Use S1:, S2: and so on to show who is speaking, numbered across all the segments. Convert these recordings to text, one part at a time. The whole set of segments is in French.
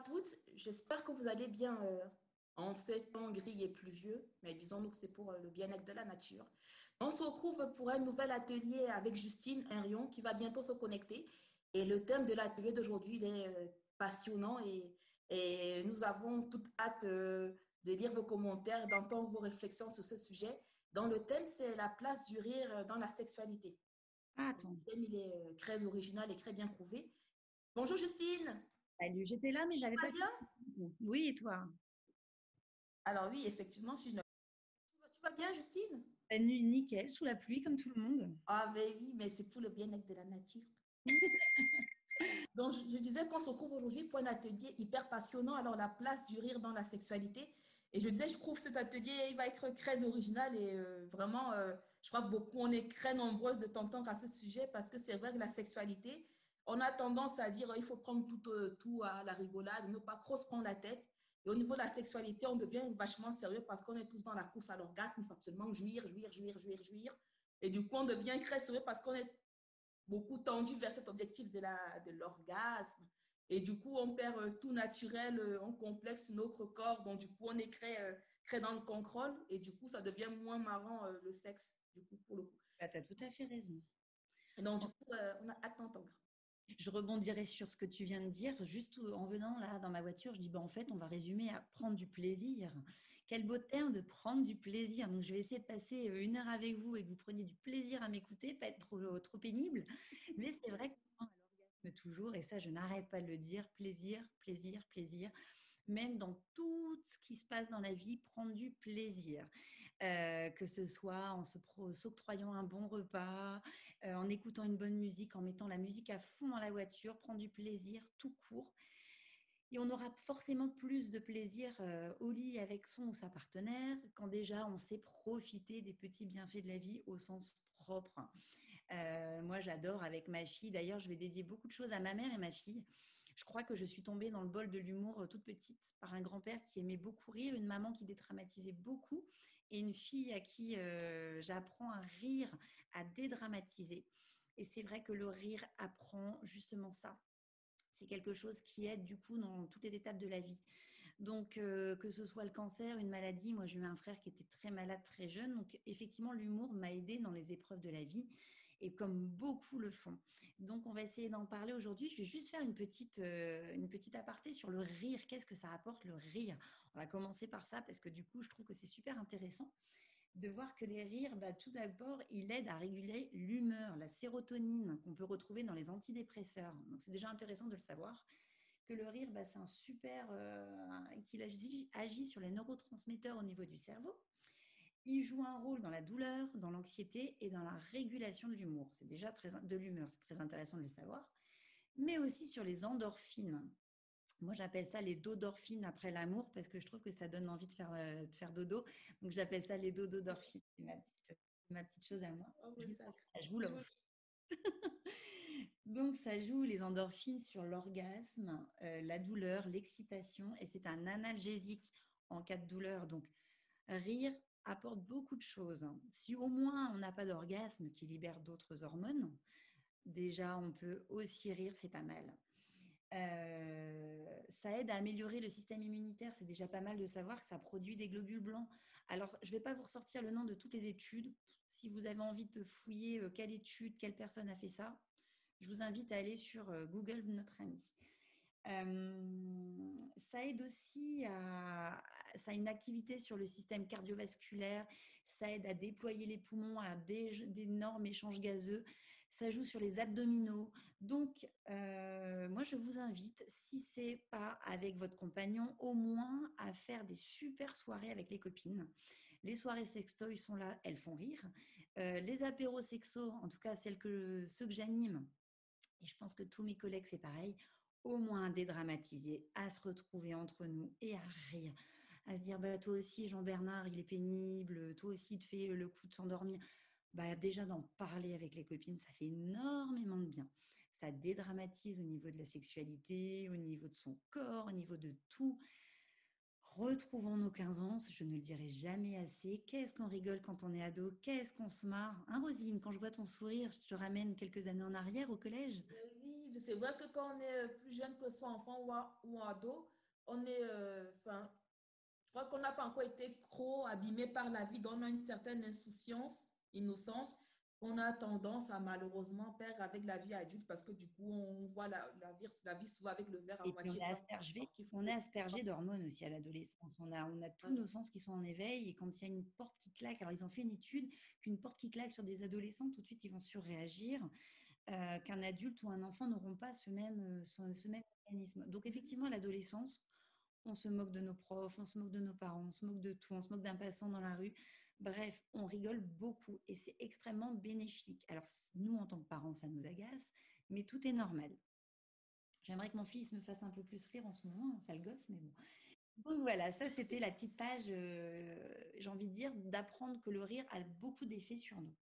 S1: toutes, j'espère que vous allez bien en ces temps gris et pluvieux, mais disons-nous que c'est pour le bien-être de la nature. On se retrouve pour un nouvel atelier avec Justine Henrion qui va bientôt se connecter. Et le thème de l'atelier d'aujourd'hui, il est passionnant et nous avons toute hâte de lire vos commentaires, d'entendre vos réflexions sur ce sujet. Dont le thème, c'est la place du rire dans la sexualité.
S2: Ah,
S1: Le
S2: attends.
S1: thème, il est très original et très bien trouvé. Bonjour Justine,
S2: Salut, j'étais là, mais j'avais
S1: ça
S2: pas
S1: va bien?
S2: fini. Oui, et toi?
S1: Alors oui, effectivement, si je ne... Tu vas bien, Justine?
S2: Nickel, sous la pluie, comme tout le monde.
S1: Ah ben oui, mais c'est pour le bien-être de la nature. Donc, je disais qu'on se retrouve aujourd'hui pour un atelier hyper passionnant. Alors, la place du rire dans la sexualité. Et je disais, je trouve cet atelier, il va être très original et vraiment, je crois que beaucoup, on est très nombreuses de t'entendre à ce sujet parce que c'est vrai que la sexualité, on a tendance à dire il faut prendre tout à la rigolade, ne pas trop se prendre la tête. Et au niveau de la sexualité, on devient vachement sérieux parce qu'on est tous dans la course à l'orgasme. Il faut absolument jouir, jouir, jouir, jouir, jouir. Et du coup, on devient très sérieux parce qu'on est beaucoup tendu vers cet objectif de l'orgasme. Et du coup, on perd tout naturel, on complexe notre corps. Donc, du coup, on est très dans le contrôle. Et du coup, ça devient moins marrant le sexe, du coup, pour le coup.
S2: Bah, tu as tout à fait raison.
S1: Et donc, du coup, on a hâte d'entendre.
S2: Je rebondirai sur ce que tu viens de dire. Juste en venant là dans ma voiture, je dis bah, en fait, on va résumer à prendre du plaisir. Quel beau terme de prendre du plaisir. Donc, je vais essayer de passer 1 heure avec vous et que vous preniez du plaisir à m'écouter, pas être trop pénible. Mais c'est vrai qu'on prend à l'orgasme toujours, et ça, je n'arrête pas de le dire plaisir, plaisir, plaisir. Même dans tout ce qui se passe dans la vie, prendre du plaisir. Que ce soit en s'octroyant un bon repas, en écoutant une bonne musique, en mettant la musique à fond dans la voiture, prendre du plaisir tout court. Et on aura forcément plus de plaisir au lit avec son ou sa partenaire quand déjà on sait profiter des petits bienfaits de la vie au sens propre. Moi, j'adore avec ma fille. D'ailleurs, je vais dédier beaucoup de choses à ma mère et ma fille. Je crois que je suis tombée dans le bol de l'humour toute petite par un grand-père qui aimait beaucoup rire, une maman qui dédramatisait beaucoup et une fille à qui j'apprends à rire, à dédramatiser. Et c'est vrai que le rire apprend justement ça. C'est quelque chose qui aide du coup dans toutes les étapes de la vie. Donc, que ce soit le cancer, une maladie, moi j'ai eu un frère qui était très malade très jeune. Donc, effectivement, l'humour m'a aidé dans les épreuves de la vie et comme beaucoup le font. Donc, on va essayer d'en parler aujourd'hui. Je vais juste faire une petite aparté sur le rire. Qu'est-ce que ça apporte le rire? On va commencer par ça parce que du coup, je trouve que c'est super intéressant de voir que les rires, bah, tout d'abord, il aide à réguler l'humeur, la sérotonine qu'on peut retrouver dans les antidépresseurs. Donc, c'est déjà intéressant de le savoir que le rire, bah, c'est un super, qu'il agit sur les neurotransmetteurs au niveau du cerveau. Il joue un rôle dans la douleur, dans l'anxiété et dans la régulation de l'humour. C'est déjà de l'humeur, c'est très intéressant de le savoir. Mais aussi sur les endorphines. Moi, j'appelle ça les dodorphines après l'amour parce que je trouve que ça donne envie de faire dodo. Donc, j'appelle ça les dododorphines. C'est ma petite chose à moi.
S1: Oh,
S2: Je
S1: oui,
S2: vous,
S1: ça.
S2: je vous l'offre. Donc, ça joue les endorphines sur l'orgasme, la douleur, l'excitation, et c'est un analgésique en cas de douleur. Donc, rire apporte beaucoup de choses. Si au moins on n'a pas d'orgasme qui libère d'autres hormones, déjà on peut aussi rire, c'est pas mal. Ça aide à améliorer le système immunitaire. C'est déjà pas mal de savoir que ça produit des globules blancs. Alors, je ne vais pas vous ressortir le nom de toutes les études. Si vous avez envie de fouiller quelle étude, quelle personne a fait ça, je vous invite à aller sur Google, notre ami. Ça aide aussi ça a une activité sur le système cardiovasculaire, ça aide à déployer les poumons, à d'énormes échanges gazeux, ça joue sur les abdominaux. Donc, moi, je vous invite, si ce n'est pas avec votre compagnon, au moins à faire des super soirées avec les copines. Les soirées sextoy sont là, elles font rire. Les apéros sexo, en tout cas ceux que j'anime, et je pense que tous mes collègues, c'est pareil, au moins à dédramatiser, à se retrouver entre nous et à rire, à se dire bah, toi aussi, Jean-Bernard, il est pénible, toi aussi, te fais le coup de s'endormir. Bah, déjà, d'en parler avec les copines, ça fait énormément de bien. Ça dédramatise au niveau de la sexualité, au niveau de son corps, au niveau de tout. Retrouvons nos 15 ans, je ne le dirai jamais assez. Qu'est-ce qu'on rigole quand on est ado? Qu'est-ce qu'on se marre? Hein, Rosine, quand je vois ton sourire, je te ramène quelques années en arrière au collège.
S1: c'est vrai que quand on est plus jeune, que ce soit enfant ou ado, on est, enfin, je crois qu'on n'a pas encore été trop abîmé par la vie, donc on a une certaine insouciance, innocence, qu'on a tendance à malheureusement perdre avec la vie adulte parce que du coup, on voit la vie souvent avec le verre à
S2: Et puis
S1: moitié plein. Alors qu'il
S2: on est
S1: faut...
S2: aspergé d'hormones aussi à l'adolescence. On a tous
S1: Ouais.
S2: nos sens qui sont en éveil et quand il y a une porte qui claque, alors ils ont fait une étude qu'une porte qui claque sur des adolescents, tout de suite ils vont surréagir, qu'un adulte ou un enfant n'auront pas ce même mécanisme. Donc effectivement, à l'adolescence, on se moque de nos profs, on se moque de nos parents, on se moque de tout, on se moque d'un passant dans la rue. Bref, on rigole beaucoup et c'est extrêmement bénéfique. Alors nous, en tant que parents, ça nous agace, mais tout est normal. J'aimerais que mon fils me fasse un peu plus rire en ce moment, ça le gosse, mais bon. Donc voilà, ça c'était la petite page, j'ai envie de dire, d'apprendre que le rire a beaucoup d'effets sur nous.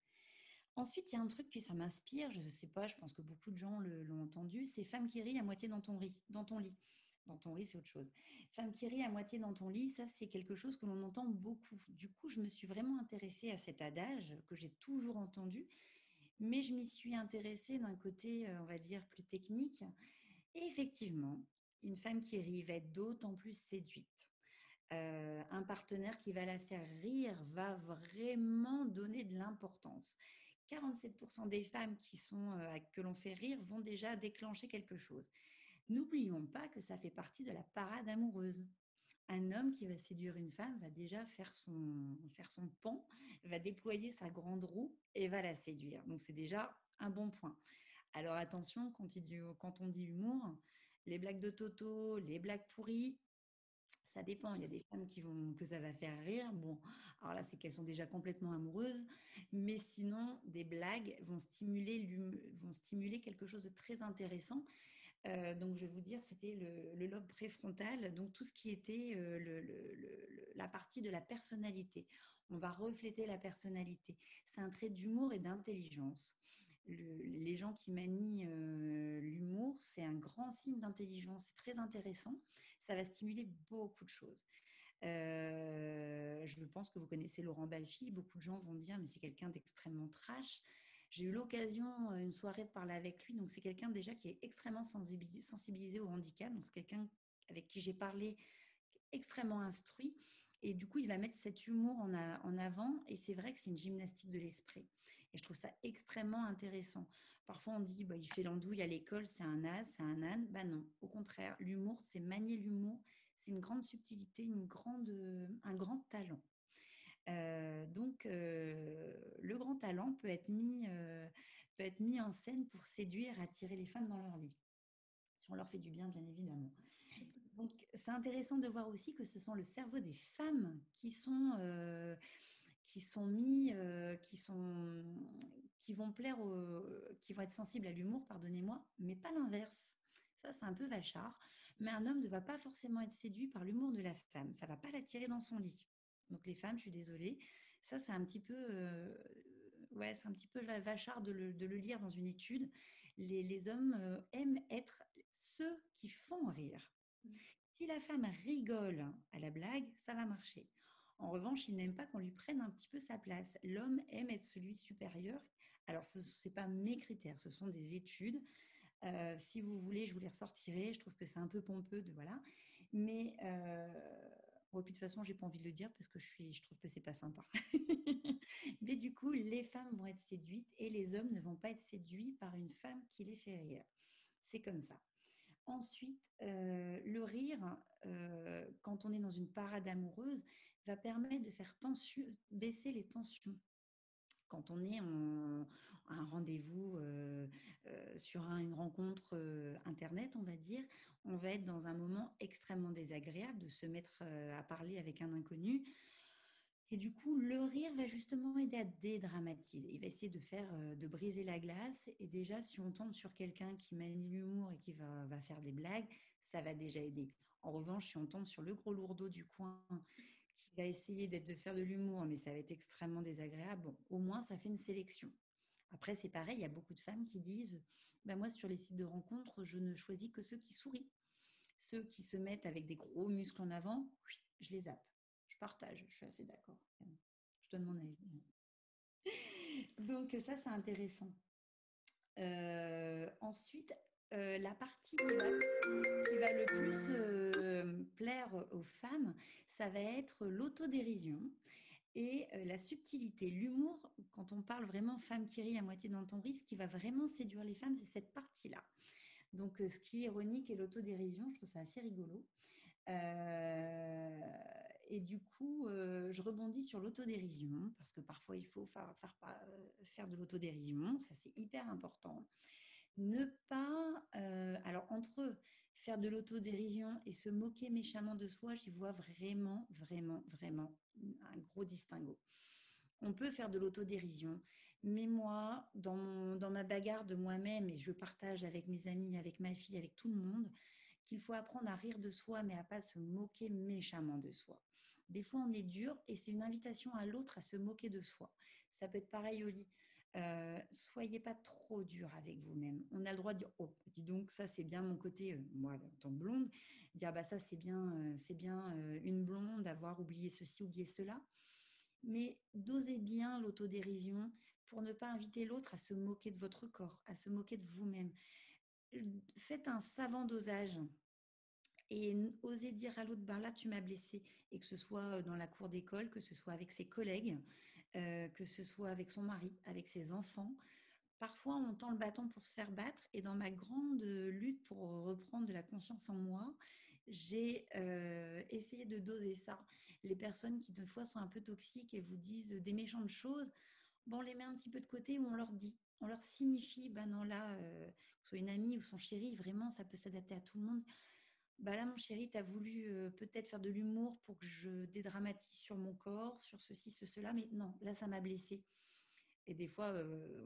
S2: Ensuite, il y a un truc qui ça m'inspire, je ne sais pas, je pense que beaucoup de gens l'ont entendu, c'est femme qui rit à moitié dans ton lit. Dans ton lit. Dans ton lit, c'est autre chose. Femme qui rit à moitié dans ton lit, ça c'est quelque chose que l'on entend beaucoup. Du coup, je me suis vraiment intéressée à cet adage que j'ai toujours entendu, mais je m'y suis intéressée d'un côté, on va dire, plus technique. Et effectivement, une femme qui rit va être d'autant plus séduite. Un partenaire qui va la faire rire va vraiment donner de l'importance. 47% des femmes que l'on fait rire vont déjà déclencher quelque chose. N'oublions pas que ça fait partie de la parade amoureuse. Un homme qui va séduire une femme va déjà faire son pan, va déployer sa grande roue et va la séduire. Donc c'est déjà un bon point. Alors attention, quand on dit humour, les blagues de Toto, les blagues pourries, ça dépend. Il y a des femmes que ça va faire rire. Bon, alors là, c'est qu'elles sont déjà complètement amoureuses. Mais sinon, des blagues vont stimuler quelque chose de très intéressant. Donc, je vais vous dire, c'était le lobe préfrontal, donc tout ce qui était la partie de la personnalité. On va refléter la personnalité. C'est un trait d'humour et d'intelligence. Les gens qui manient l'humour, c'est un grand signe d'intelligence. C'est très intéressant. Ça va stimuler beaucoup de choses. Je pense que vous connaissez Laurent Baffy. Beaucoup de gens vont dire, mais c'est quelqu'un d'extrêmement trash. J'ai eu l'occasion, une soirée, de parler avec lui. Donc, c'est quelqu'un déjà qui est extrêmement sensibilisé au handicap. Donc, c'est quelqu'un avec qui j'ai parlé, extrêmement instruit. Et du coup, il va mettre cet humour en avant. Et c'est vrai que c'est une gymnastique de l'esprit. Et je trouve ça extrêmement intéressant. Parfois, on dit, bah, il fait l'andouille à l'école, c'est un as, c'est un âne. Bah non, au contraire, l'humour, c'est manier l'humour. C'est une grande subtilité, un grand talent. Le grand talent peut être mis en scène pour séduire, attirer les femmes dans leur lit. Si on leur fait du bien, bien évidemment. Donc, c'est intéressant de voir aussi que ce sont le cerveau des femmes qui vont plaire, qui vont être sensibles à l'humour, pardonnez-moi, mais pas l'inverse. Ça, c'est un peu vachard. Mais un homme ne va pas forcément être séduit par l'humour de la femme. Ça ne va pas l'attirer dans son lit. Donc les femmes, je suis désolée. Ça, c'est un petit peu, c'est un petit peu vachard de le lire dans une étude. Les hommes aiment être ceux qui font rire. Si la femme rigole à la blague, ça va marcher. En revanche, il n'aime pas qu'on lui prenne un petit peu sa place. L'homme aime être celui supérieur. Alors, ce n'est pas mes critères, ce sont des études. Si vous voulez, je vous les ressortirai. Je trouve que c'est un peu pompeux, voilà. Mais bon, puis de toute façon, j'ai pas envie de le dire parce que je trouve que c'est pas sympa. Mais du coup, les femmes vont être séduites et les hommes ne vont pas être séduits par une femme qui les fait rire. C'est comme ça. Ensuite, le rire, quand on est dans une parade amoureuse, va permettre de faire baisser les tensions. Quand on est à un rendez-vous sur une rencontre Internet, on va dire, on va être dans un moment extrêmement désagréable de se mettre à parler avec un inconnu. Et du coup, le rire va justement aider à dédramatiser. Il va essayer de briser la glace. Et déjà, si on tombe sur quelqu'un qui manie l'humour et qui va faire des blagues, ça va déjà aider. En revanche, si on tombe sur le gros lourdeau du coin qui va essayer de faire de l'humour, mais ça va être extrêmement désagréable, bon, au moins, ça fait une sélection. Après, c'est pareil, il y a beaucoup de femmes qui disent bah, moi, sur les sites de rencontres, je ne choisis que ceux qui sourient. Ceux qui se mettent avec des gros muscles en avant, je les zappe. Je partage, je suis assez d'accord. Je donne mon avis. Donc ça, c'est intéressant. Ensuite, La partie qui va le plus plaire aux femmes, ça va être l'autodérision et la subtilité. L'humour, quand on parle vraiment femme qui rit à moitié dans ton riz, ce qui va vraiment séduire les femmes, c'est cette partie-là. Donc, ce qui est ironique est l'autodérision, je trouve ça assez rigolo. Euh, et du coup, je rebondis sur l'autodérision, parce que parfois il faut faire de l'autodérision, ça c'est hyper important. Ne pas, alors entre faire de l'autodérision et se moquer méchamment de soi, j'y vois vraiment, vraiment, vraiment un gros distinguo. On peut faire de l'autodérision, mais moi, dans ma bagarre de moi-même, et je partage avec mes amis, avec ma fille, avec tout le monde, qu'il faut apprendre à rire de soi, mais à pas se moquer méchamment de soi. Des fois, on est dur et c'est une invitation à l'autre à se moquer de soi. Ça peut être pareil au lit. Soyez pas trop dur avec vous-même. On a le droit de dire oh dis donc ça c'est bien mon côté moi en tant que blonde dire bah ça c'est bien une blonde d'avoir oublié ceci oublié cela. Mais dosez bien l'autodérision pour ne pas inviter l'autre à se moquer de votre corps, à se moquer de vous-même. Faites un savant dosage et osez dire à l'autre, ben là, tu m'as blessé. Et que ce soit dans la cour d'école, que ce soit avec ses collègues, que ce soit avec son mari, avec ses enfants. Parfois, on tend le bâton pour se faire battre. Et dans ma grande lutte pour reprendre de la confiance en moi, j'ai essayé de doser ça. Les personnes qui, des fois, sont un peu toxiques et vous disent des méchantes choses, bon, on les met un petit peu de côté ou on leur dit. On leur signifie, ben non, là, que ce soit une amie ou son chéri, vraiment, ça peut s'adapter à tout le monde. Bah là, mon chéri, tu as voulu peut-être faire de l'humour pour que je dédramatise sur mon corps, sur ceci, cela, mais non, là, ça m'a blessée. Et des fois,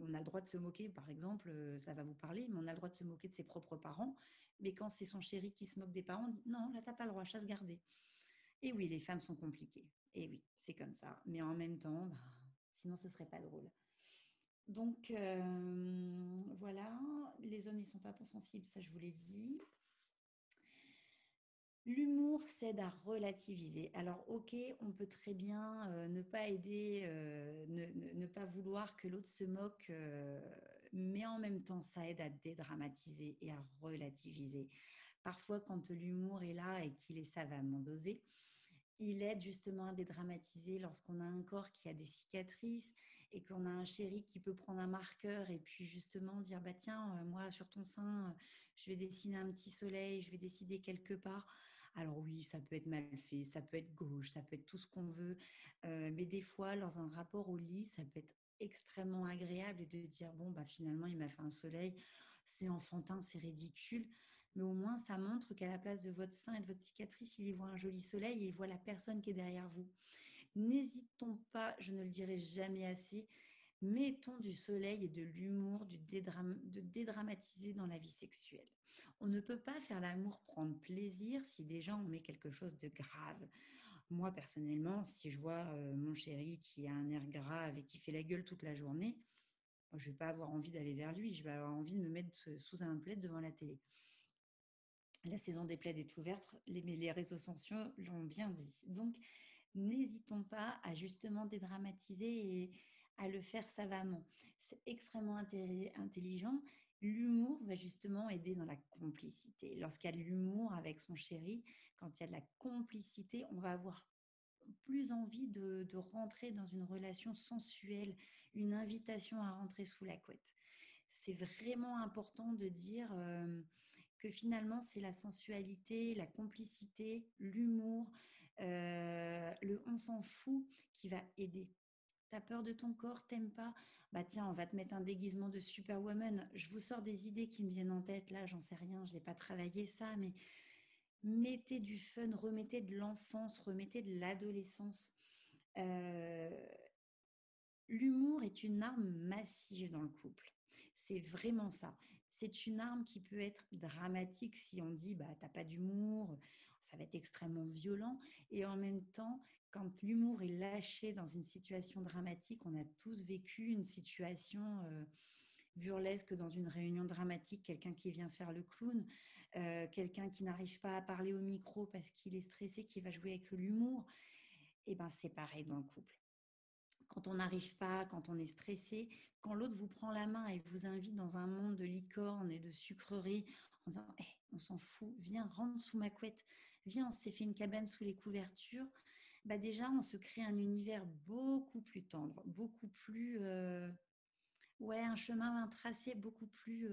S2: on a le droit de se moquer, par exemple, ça va vous parler, mais on a le droit de se moquer de ses propres parents. Mais quand c'est son chéri qui se moque des parents, on dit non, là, t'as pas le droit, chasse gardée. Et oui, les femmes sont compliquées. Et oui, c'est comme ça. Mais en même temps, bah, sinon, ce serait pas drôle. Donc, voilà, les hommes, ils sont pas sensibles, ça, je vous l'ai dit. L'humour s'aide à relativiser. Alors, ok, on peut très bien ne pas aider, ne pas vouloir que l'autre se moque, mais en même temps, ça aide à dédramatiser et à relativiser. Parfois, quand l'humour est là et qu'il est savamment dosé, il aide justement à dédramatiser lorsqu'on a un corps qui a des cicatrices et qu'on a un chéri qui peut prendre un marqueur et puis justement dire bah tiens moi sur ton sein je vais dessiner un petit soleil, je vais décider quelque part. Alors oui, ça peut être mal fait, ça peut être gauche, ça peut être tout ce qu'on veut, mais des fois dans un rapport au lit ça peut être extrêmement agréable et de dire bon bah finalement il m'a fait un soleil, c'est enfantin, c'est ridicule, mais au moins ça montre qu'à la place de votre sein et de votre cicatrice, il y voit un joli soleil et il voit la personne qui est derrière vous. N'hésitons pas, je ne le dirai jamais assez, mettons du soleil et de l'humour, de dédramatiser dans la vie sexuelle. On ne peut pas faire l'amour prendre plaisir si déjà on met quelque chose de grave. Moi, personnellement, si je vois mon chéri qui a un air grave et qui fait la gueule toute la journée, je ne vais pas avoir envie d'aller vers lui, je vais avoir envie de me mettre sous un plaid devant la télé. La saison des plaids est ouverte, les réseaux sociaux l'ont bien dit. Donc, n'hésitons pas à justement dédramatiser et à le faire savamment. C'est extrêmement intelligent. L'humour va justement aider dans la complicité. Lorsqu'il y a de l'humour avec son chéri, quand il y a de la complicité, on va avoir plus envie de rentrer dans une relation sensuelle, une invitation à rentrer sous la couette. C'est vraiment important de dire que finalement, c'est la sensualité, la complicité, l'humour, le on s'en fout qui va aider. T'as peur de ton corps, t'aimes pas? Bah tiens, on va te mettre un déguisement de Superwoman. Je vous sors des idées qui me viennent en tête, là, j'en sais rien, je n'ai pas travaillé ça, mais mettez du fun, remettez de l'enfance, remettez de l'adolescence. Euh, L'humour est une arme massive dans le couple. C'est vraiment ça. C'est une arme qui peut être dramatique si on dit bah t'as pas d'humour, ça va être extrêmement violent. Et en même temps, quand l'humour est lâché dans une situation dramatique, on a tous vécu une situation burlesque dans une réunion dramatique, quelqu'un qui vient faire le clown, quelqu'un qui n'arrive pas à parler au micro parce qu'il est stressé, qui va jouer avec l'humour. Et ben c'est pareil dans le couple. quand on n'arrive pas, quand on est stressé, quand l'autre vous prend la main et vous invite dans un monde de licorne et de sucreries en disant hey, on s'en fout, viens, rentre sous ma couette, viens, on s'est fait une cabane sous les couvertures. Bah déjà, on se crée un univers beaucoup plus tendre, beaucoup plus, ouais, un chemin, un tracé beaucoup plus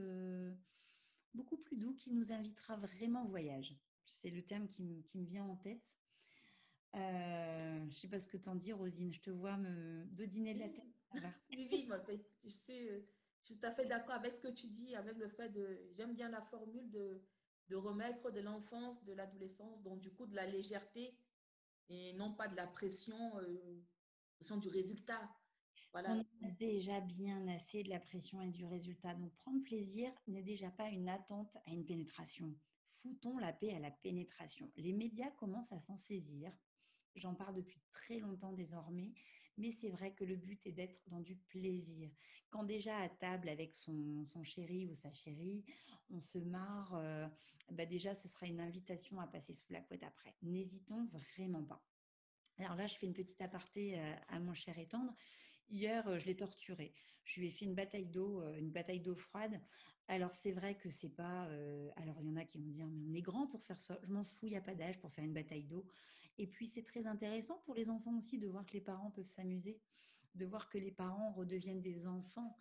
S2: doux qui nous invitera vraiment au voyage. C'est le terme qui me vient en tête. Je ne sais pas ce que t'en dis, Rosine. Je te vois me dodiner de la tête. Ça va.
S1: Oui, oui, je suis tout à fait d'accord avec ce que tu dis, avec le fait de, j'aime bien la formule de remettre de l'enfance, de l'adolescence, donc du coup de la légèreté et non pas de la pression du résultat.
S2: On
S1: Voilà.
S2: a déjà bien assez de la pression et du résultat. Donc, prendre plaisir n'est déjà pas une attente à une pénétration. Foutons la paix à la pénétration. Les médias commencent à s'en saisir. J'en parle depuis très longtemps désormais, mais c'est vrai que le but est d'être dans du plaisir. Quand déjà à table avec son chéri ou sa chérie, on se marre, bah déjà ce sera une invitation à passer sous la couette après. N'hésitons vraiment pas. Alors là, je fais une petite aparté à mon cher et tendre. Hier, je l'ai torturé. Je lui ai fait une bataille d'eau froide. Alors, c'est vrai que c'est pas. Alors, il y en a qui vont dire, mais on est grand pour faire ça. Je m'en fous, il n'y a pas d'âge pour faire une bataille d'eau. Et puis, c'est très intéressant pour les enfants aussi de voir que les parents peuvent s'amuser, de voir que les parents redeviennent des enfants.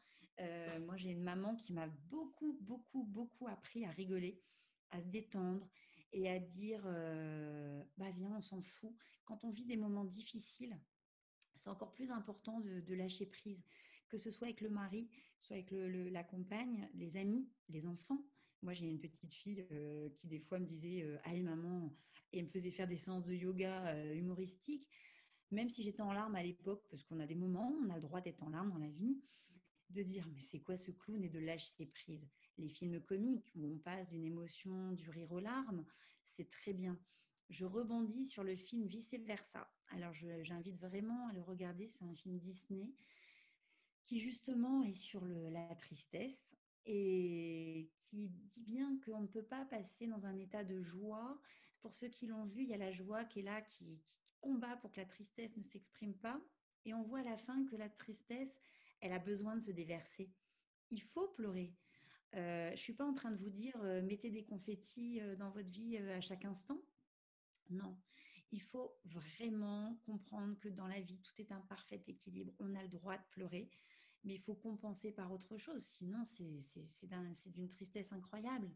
S2: Moi, j'ai une maman qui m'a beaucoup, beaucoup, beaucoup appris à rigoler, à se détendre et à dire, bah viens, on s'en fout. Quand on vit des moments difficiles, c'est encore plus important de lâcher prise, que ce soit avec le mari, soit avec la compagne, les amis, les enfants. Moi, j'ai une petite fille qui, des fois, me disait allez, maman, et me faisait faire des séances de yoga humoristiques, même si j'étais en larmes à l'époque, parce qu'on a des moments où on a le droit d'être en larmes dans la vie, de dire mais c'est quoi ce clown et de lâcher prise. Les films comiques où on passe d'une émotion, du rire aux larmes, c'est très bien. Je rebondis sur le film Vice Versa. Alors j'invite vraiment à le regarder, c'est un film Disney qui justement est sur la tristesse et qui dit bien qu'on ne peut pas passer dans un état de joie. Pour ceux qui l'ont vu, il y a la joie qui est là, qui combat pour que la tristesse ne s'exprime pas. Et on voit à la fin que la tristesse, elle a besoin de se déverser. Il faut pleurer. Je ne suis pas en train de vous dire mettez des confettis dans votre vie à chaque instant. Non, il faut vraiment comprendre que dans la vie, tout est un parfait équilibre. On a le droit de pleurer, mais il faut compenser par autre chose. Sinon, c'est d'une tristesse incroyable.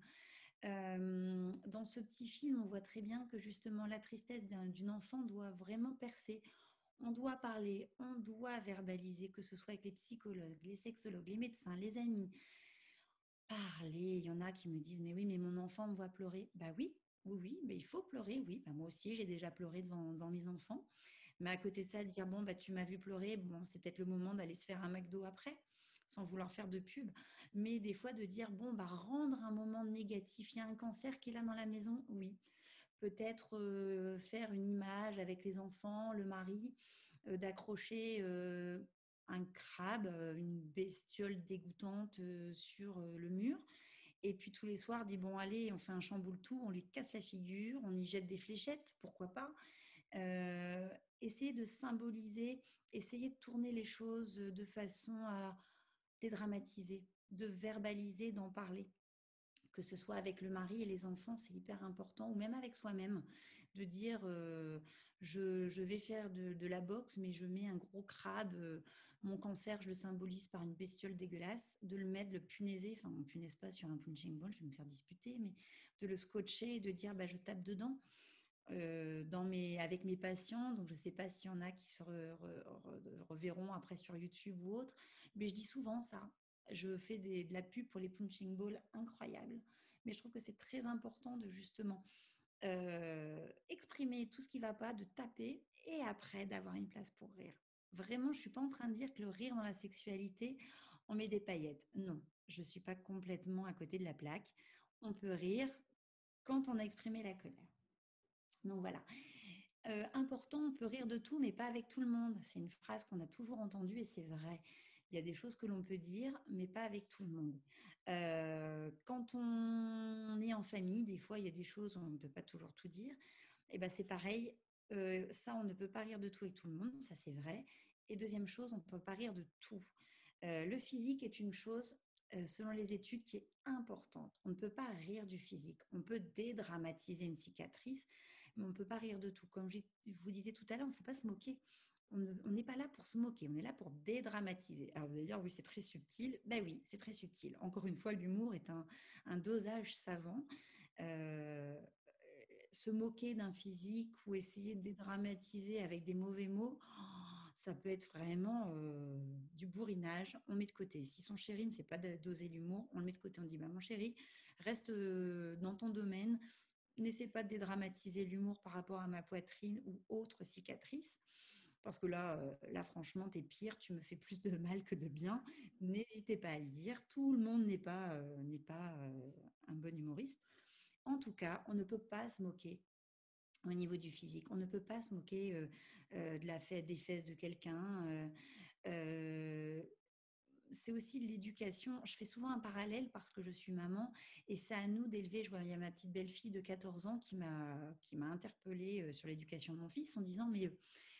S2: Dans ce petit film, on voit très bien que justement la tristesse d'une enfant doit vraiment percer. On doit parler, on doit verbaliser, que ce soit avec les psychologues, les sexologues, les médecins, les amis. Parler, il y en a qui me disent, mais oui, mais mon enfant me voit pleurer. Bah oui, oui, oui, mais il faut pleurer, oui. Bah moi aussi, j'ai déjà pleuré devant mes enfants. Mais à côté de ça, dire, bon, bah tu m'as vu pleurer, bon, c'est peut-être le moment d'aller se faire un McDo après, sans vouloir faire de pub. Mais des fois, de dire, bon, bah rendre un moment négatif, il y a un cancer qui est là dans la maison, oui. Peut-être faire une image avec les enfants, le mari, d'accrocher un crabe, une bestiole dégoûtante sur le mur. Et puis tous les soirs, dit bon, allez, on fait un chamboule tout, on lui casse la figure, on y jette des fléchettes, pourquoi pas. Euh, Essayer de symboliser, essayer de tourner les choses de façon à dédramatiser, de verbaliser, d'en parler, que ce soit avec le mari et les enfants, c'est hyper important, ou même avec soi-même, de dire je vais faire de la boxe, mais je mets un gros crabe, mon cancer, je le symbolise par une bestiole dégueulasse, de le mettre, de le punaiser, enfin on ne punaise pas sur un punching ball, je vais me faire disputer, mais de le scotcher et de dire bah, je tape dedans. Avec mes patients, donc je ne sais pas s'il y en a qui se reverront après sur YouTube ou autre, mais je dis souvent ça. Je fais de la pub pour les punching balls incroyables, mais je trouve que c'est très important de justement exprimer tout ce qui ne va pas, de taper et après d'avoir une place pour rire. Vraiment, je ne suis pas en train de dire que le rire dans la sexualité, on met des paillettes. Non, je ne suis pas complètement à côté de la plaque. On peut rire quand on a exprimé la colère. Donc voilà. Important, on peut rire de tout, mais pas avec tout le monde. C'est une phrase qu'on a toujours entendue et c'est vrai. Il y a des choses que l'on peut dire, mais pas avec tout le monde. Quand on est en famille, des fois, il y a des choses où on ne peut pas toujours tout dire. Et ben c'est pareil. Ça, on ne peut pas rire de tout avec tout le monde, ça c'est vrai. Et deuxième chose, on ne peut pas rire de tout. Le physique est une chose, selon les études, qui est importante. On ne peut pas rire du physique. On peut dédramatiser une cicatrice, mais on ne peut pas rire de tout. Comme je vous disais tout à l'heure, il ne faut pas se moquer. On n'est pas là pour se moquer, on est là pour dédramatiser. Alors vous allez dire, oui, c'est très subtil. Ben oui, c'est très subtil. Encore une fois, l'humour est un dosage savant. Euh, Se moquer d'un physique ou essayer de dédramatiser avec des mauvais mots, ça peut être vraiment du bourrinage. On met de côté. Si son chéri ne sait pas doser l'humour, on le met de côté. On dit, bah, mon chéri, reste dans ton domaine. N'essaie pas de dédramatiser l'humour par rapport à ma poitrine ou autre cicatrice. Parce que là franchement, t'es pire, tu me fais plus de mal que de bien. N'hésitez pas à le dire. Tout le monde n'est pas un bon humoriste. En tout cas, on ne peut pas se moquer au niveau du physique. On ne peut pas se moquer des fesses de quelqu'un. Euh, c'est aussi de l'éducation. Je fais souvent un parallèle parce que je suis maman et c'est à nous d'élever. Je vois, il y a ma petite belle-fille de 14 ans qui m'a interpellée sur l'éducation de mon fils en disant, mais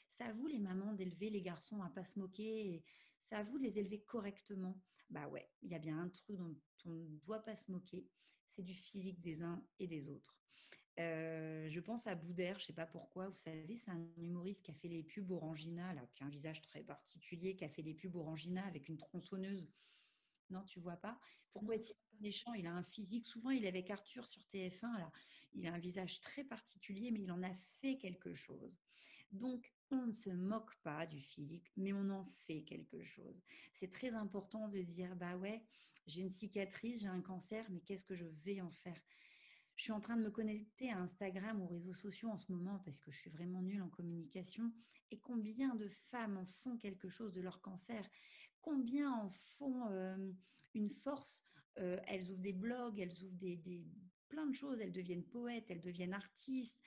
S2: c'est à vous les mamans d'élever les garçons à pas se moquer et c'est à vous de les élever correctement. Bah ouais, il y a bien un truc dont on ne doit pas se moquer, c'est du physique des uns et des autres. Je pense à Boudère, je ne sais pas pourquoi, vous savez, c'est un humoriste qui a fait les pubs Orangina, là, qui a un visage très particulier, qui a fait les pubs Orangina avec une tronçonneuse. Non, tu vois pas. Pourquoi
S1: Non.
S2: est-il méchant? Il a un physique, souvent il est avec Arthur sur TF1, là. Il a un visage très particulier, mais il en a fait quelque chose. Donc, on ne se moque pas du physique, mais on en fait quelque chose. C'est très important de dire, bah ouais, j'ai une cicatrice, j'ai un cancer, mais qu'est-ce que je vais en faire? Je suis en train de me connecter à Instagram, aux réseaux sociaux en ce moment parce que je suis vraiment nulle en communication. Et combien de femmes en font quelque chose de leur cancer? Combien en font une force? Elles ouvrent des blogs, elles ouvrent plein de choses. Elles deviennent poètes, elles deviennent artistes,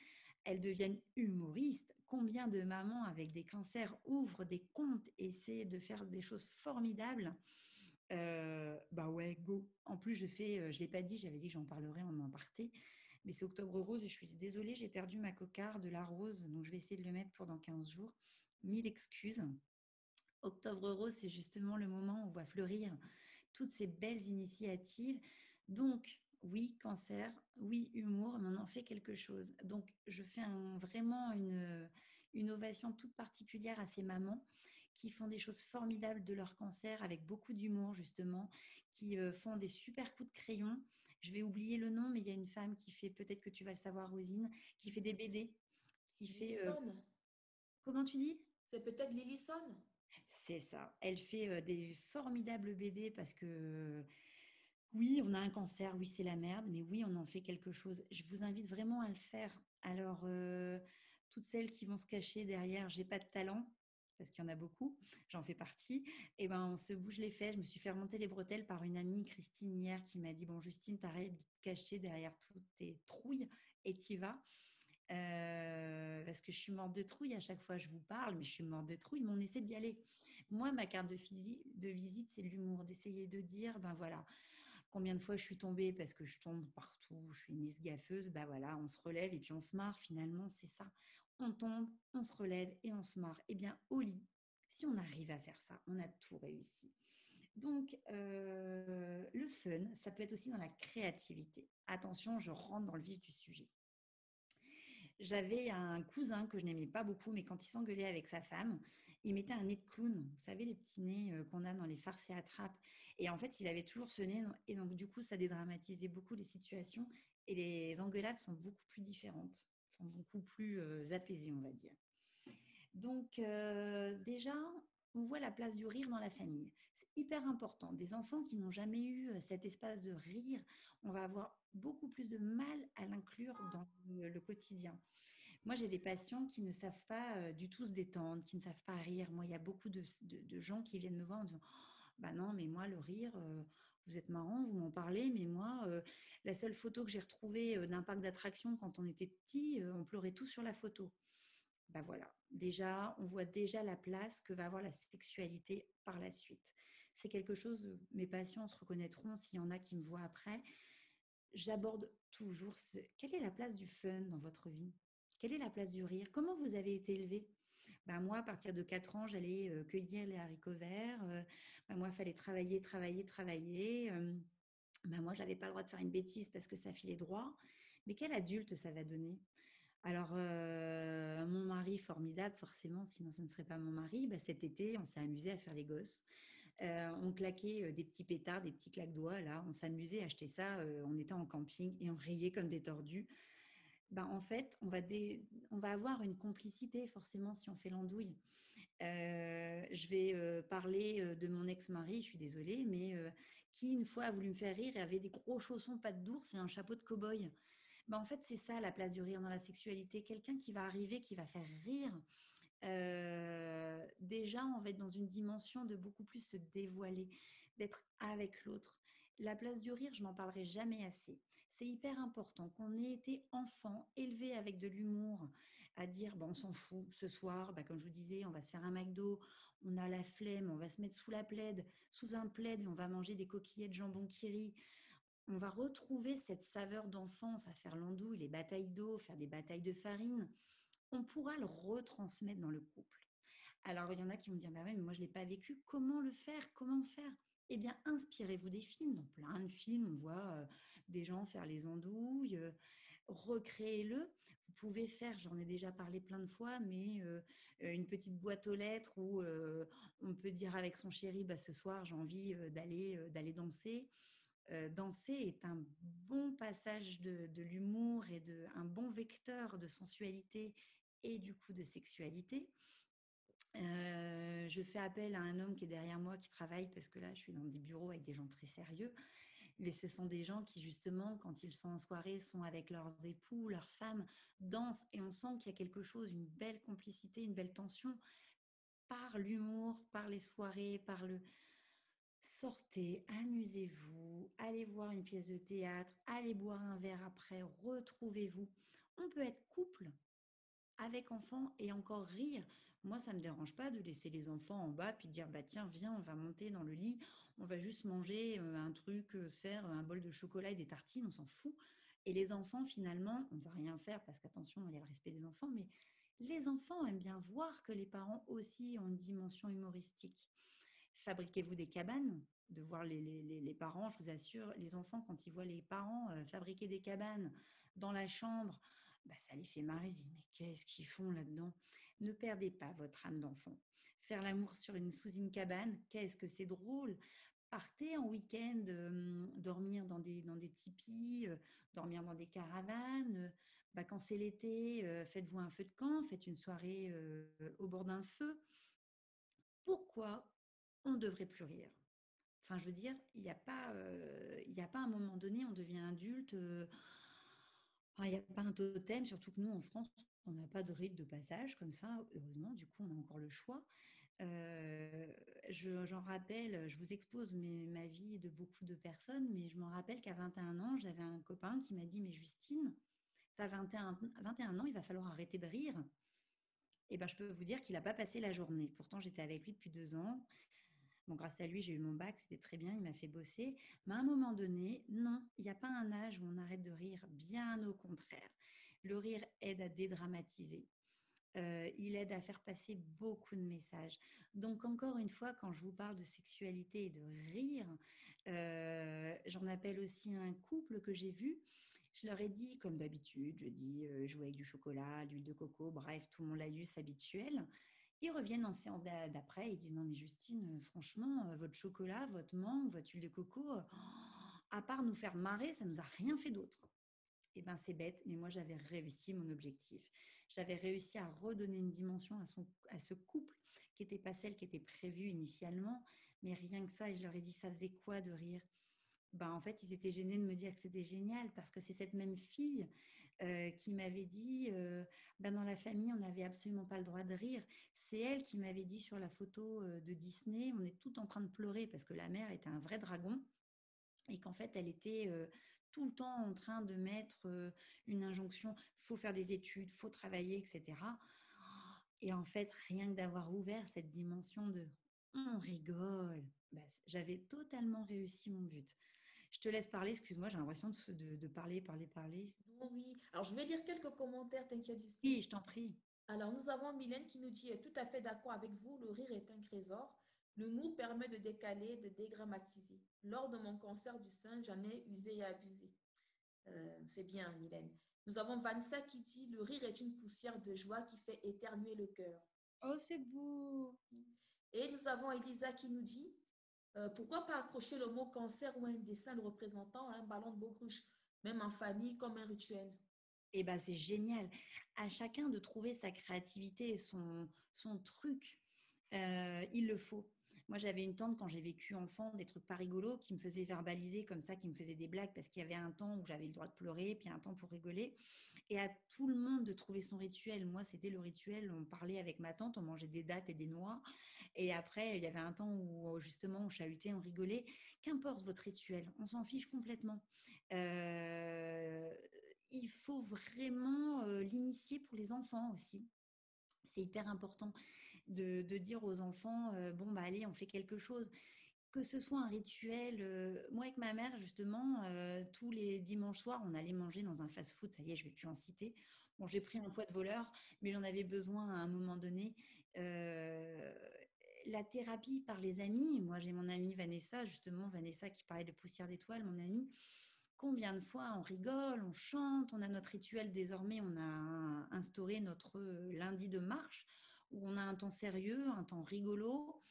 S2: elles deviennent humoristes. Combien de mamans avec des cancers ouvrent des comptes, essaient de faire des choses formidables? Bah ouais, go. En plus, je l'ai pas dit, j'avais dit que j'en parlerais en aparté, mais c'est Octobre Rose et je suis désolée, j'ai perdu ma cocarde de la rose, donc je vais essayer de le mettre pour dans 15 jours. Mille excuses. Octobre Rose, c'est justement le moment où on voit fleurir toutes ces belles initiatives. Donc, oui, cancer, oui, humour, mais on en fait quelque chose. Donc, je fais vraiment une ovation toute particulière à ces mamans qui font des choses formidables de leur cancer avec beaucoup d'humour, justement, qui font des super coups de crayon. Je vais oublier le nom, mais il y a une femme qui fait, peut-être que tu vas le savoir, Rosine, qui fait des BD, qui fait...
S1: Lillison.
S2: comment tu dis?
S1: C'est peut-être Lillison.
S2: C'est ça. Elle fait des formidables BD parce que oui, on a un cancer, oui, c'est la merde, mais oui, on en fait quelque chose. Je vous invite vraiment à le faire. Alors, toutes celles qui vont se cacher derrière, j'ai pas de talent, parce qu'il y en a beaucoup, j'en fais partie, et ben on se bouge les fesses. Je me suis fait remonter les bretelles par une amie, Christine, hier, qui m'a dit, bon, Justine, t'arrêtes de te cacher derrière toutes tes trouilles et t'y vas. Parce que je suis morte de trouille à chaque fois que je vous parle, mais je suis morte de trouille, mais on essaie d'y aller. Moi, ma carte de visite, c'est l'humour, d'essayer de dire, ben voilà, combien de fois je suis tombée parce que je tombe partout, je suis une mise gaffeuse, ben voilà, on se relève et puis on se marre, finalement, c'est ça. On tombe, on se relève et on se marre. Eh bien, au lit, si on arrive à faire ça, on a tout réussi. Donc, le fun, ça peut être aussi dans la créativité. Attention, je rentre dans le vif du sujet. J'avais un cousin que je n'aimais pas beaucoup, mais quand il s'engueulait avec sa femme, il mettait un nez de clown. Vous savez, les petits nez qu'on a dans les farces et attrapes. Et en fait, il avait toujours ce nez. Et donc, du coup, ça dédramatisait beaucoup les situations. Et les engueulades sont beaucoup plus différentes, sont beaucoup plus apaisées, on va dire. Donc, déjà, on voit la place du rire dans la famille. C'est hyper important. Des enfants qui n'ont jamais eu cet espace de rire, on va avoir beaucoup plus de mal à l'inclure dans le quotidien. Moi, j'ai des patients qui ne savent pas du tout se détendre, qui ne savent pas rire. Moi, il y a beaucoup de gens qui viennent me voir en disant, bah non, mais moi, le rire, vous êtes marrant, vous m'en parlez, mais moi, la seule photo que j'ai retrouvée d'un parc d'attractions quand on était petit, on pleurait tous sur la photo. Bah voilà, déjà, on voit déjà la place que va avoir la sexualité par la suite. C'est quelque chose, mes patients se reconnaîtront s'il y en a qui me voient après. J'aborde toujours quelle est la place du fun dans votre vie? Quelle est la place du rire? Comment vous avez été élevé? Ben moi, à partir de 4 ans, j'allais cueillir les haricots verts. Ben moi, il fallait travailler, travailler, travailler. Ben moi, je n'avais pas le droit de faire une bêtise parce que ça filait droit. Mais quel adulte ça va donner? Alors, mon mari, formidable, forcément, sinon ce ne serait pas mon mari. Ben, cet été, on s'est amusé à faire les gosses. On claquait des petits pétards, des petits claques-doigts, là. On s'amusait à acheter ça. On était en camping et on riait comme des tordus. Ben, en fait, on va avoir une complicité forcément si on fait l'andouille. Je vais parler de mon ex-mari, je suis désolée, mais qui une fois a voulu me faire rire et avait des gros chaussons pattes d'ours et un chapeau de cow-boy. Ben, en fait, c'est ça la place du rire dans la sexualité. Quelqu'un qui va arriver, qui va faire rire. Déjà, on va être dans une dimension de beaucoup plus se dévoiler, d'être avec l'autre. La place du rire, je n'en parlerai jamais assez. C'est hyper important qu'on ait été enfant, élevé avec de l'humour, à dire bon, on s'en fout, ce soir, bah, comme je vous disais, on va se faire un McDo, on a la flemme, on va se mettre sous un plaid et on va manger des coquillettes de jambon kiri. On va retrouver cette saveur d'enfance à faire l'andouille, les batailles d'eau, faire des batailles de farine. On pourra le retransmettre dans le couple. Alors, il y en a qui vont dire, bah ouais, mais moi, je ne l'ai pas vécu. Comment le faire? Comment faire? Eh bien, inspirez-vous des films. Dans plein de films, on voit des gens faire les andouilles. Recréez-le. Vous pouvez faire, j'en ai déjà parlé plein de fois, mais une petite boîte aux lettres où on peut dire avec son chéri, bah, ce soir, j'ai envie d'aller danser. Danser est un bon passage de l'humour et un bon vecteur de sensualité et du coup de sexualité. Je fais appel à un homme qui est derrière moi, qui travaille, parce que là, je suis dans des bureaux avec des gens très sérieux. Mais ce sont des gens qui, justement, quand ils sont en soirée, sont avec leurs époux, leurs femmes, dansent. Et on sent qu'il y a quelque chose, une belle complicité, une belle tension, par l'humour, par les soirées, par le... Sortez, amusez-vous, allez voir une pièce de théâtre, allez boire un verre après, retrouvez-vous. On peut être couple avec enfants et encore rire. Moi, ça ne me dérange pas de laisser les enfants en bas puis dire, bah tiens, viens, on va monter dans le lit, on va juste manger un truc, se faire un bol de chocolat et des tartines, on s'en fout. Et les enfants, finalement, on ne va rien faire parce qu'attention, il y a le respect des enfants, mais les enfants aiment bien voir que les parents aussi ont une dimension humoristique. Fabriquez-vous des cabanes, de voir les parents, je vous assure, les enfants, quand ils voient les parents fabriquer des cabanes dans la chambre, bah, ça les fait marrer. Ils disent, mais qu'est-ce qu'ils font là-dedans? Ne perdez pas votre âme d'enfant. Faire l'amour sous une cabane, qu'est-ce que c'est drôle! Partez en week-end, dormir dans des tipis, dormir dans des caravanes. Bah, quand c'est l'été, faites-vous un feu de camp, faites une soirée au bord d'un feu. Pourquoi on ne devrait plus rire? Enfin, je veux dire, il y a pas un moment donné, on devient adulte. Enfin, il n'y a pas un totem, surtout que nous, en France, on n'a pas de rite de passage comme ça. Heureusement, du coup, on a encore le choix. Euh, j'en rappelle, je vous expose ma vie de beaucoup de personnes, mais je m'en rappelle qu'à 21 ans, j'avais un copain qui m'a dit, mais Justine, tu as 21 ans, il va falloir arrêter de rire. Et ben, je peux vous dire qu'il n'a pas passé la journée. Pourtant, j'étais avec lui depuis 2 ans. Bon, grâce à lui, j'ai eu mon bac, c'était très bien, il m'a fait bosser. Mais à un moment donné, non, il n'y a pas un âge où on arrête de rire, bien au contraire. Le rire aide à dédramatiser. Il aide à faire passer beaucoup de messages. Donc, encore une fois, quand je vous parle de sexualité et de rire, j'en appelle aussi un couple que j'ai vu. Je leur ai dit, comme d'habitude, je dis jouer avec du chocolat, l'huile de coco, bref, tout mon laïus habituel. Ils reviennent en séance d'après, ils disent non mais Justine, franchement, votre chocolat, votre mangue, votre huile de coco, à part nous faire marrer, ça nous a rien fait d'autre. Eh bien, c'est bête, mais moi, j'avais réussi mon objectif. J'avais réussi à redonner une dimension à ce couple qui n'était pas celle qui était prévue initialement, mais rien que ça, et je leur ai dit, ça faisait quoi de rire? Ben, en fait, ils étaient gênés de me dire que c'était génial parce que c'est cette même fille qui m'avait dit ben, dans la famille, on n'avait absolument pas le droit de rire. C'est elle qui m'avait dit sur la photo de Disney, on est tout en train de pleurer parce que la mère était un vrai dragon et qu'en fait, elle était tout le temps en train de mettre une injonction, faut faire des études, faut travailler, etc. Et en fait, rien que d'avoir ouvert cette dimension de on rigole, bah, j'avais totalement réussi mon but. Je te laisse parler, excuse-moi, j'ai l'impression de parler.
S1: Non, oui. Alors, je vais lire quelques commentaires, t'inquiète, Justine.
S2: Oui, je t'en prie.
S1: Alors, nous avons Mylène qui nous dit, est tout à fait d'accord avec vous, le rire est un trésor. L'humour permet de décaler, de dégrammatiser. Lors de mon cancer du sein, j'en ai usé et abusé. C'est bien, Mylène. Nous avons Vanessa qui dit, le rire est une poussière de joie qui fait éternuer le cœur.
S2: Oh, c'est beau.
S1: Et nous avons Elisa qui nous dit, pourquoi pas accrocher le mot cancer ou un dessin le représentant à un ballon de baudruche, même en famille, comme un rituel.
S2: Eh ben, c'est génial. À chacun de trouver sa créativité et son truc. Il le faut. Moi, j'avais une tante quand j'ai vécu enfant, des trucs pas rigolos, qui me faisaient verbaliser comme ça, qui me faisaient des blagues parce qu'il y avait un temps où j'avais le droit de pleurer, puis un temps pour rigoler. Et à tout le monde de trouver son rituel. Moi, c'était le rituel. On parlait avec ma tante, on mangeait des dattes et des noix. Et après, il y avait un temps où justement on chahutait, on rigolait. Qu'importe votre rituel, on s'en fiche complètement. Euh, il faut vraiment l'initier pour les enfants aussi. C'est hyper important de dire aux enfants, bon, bah allez, on fait quelque chose. Que ce soit un rituel, moi avec ma mère, justement, tous les dimanches soirs, on allait manger dans un fast-food, ça y est, je ne vais plus en citer. Bon, j'ai pris un poids de voleur, mais j'en avais besoin à un moment donné. Euh, la thérapie par les amis, moi j'ai mon amie Vanessa, justement, Vanessa qui parlait de poussière d'étoiles, mon amie. Combien de fois on rigole, on chante, on a notre rituel désormais, on a instauré notre lundi de marche où on a un temps sérieux, un temps rigolo.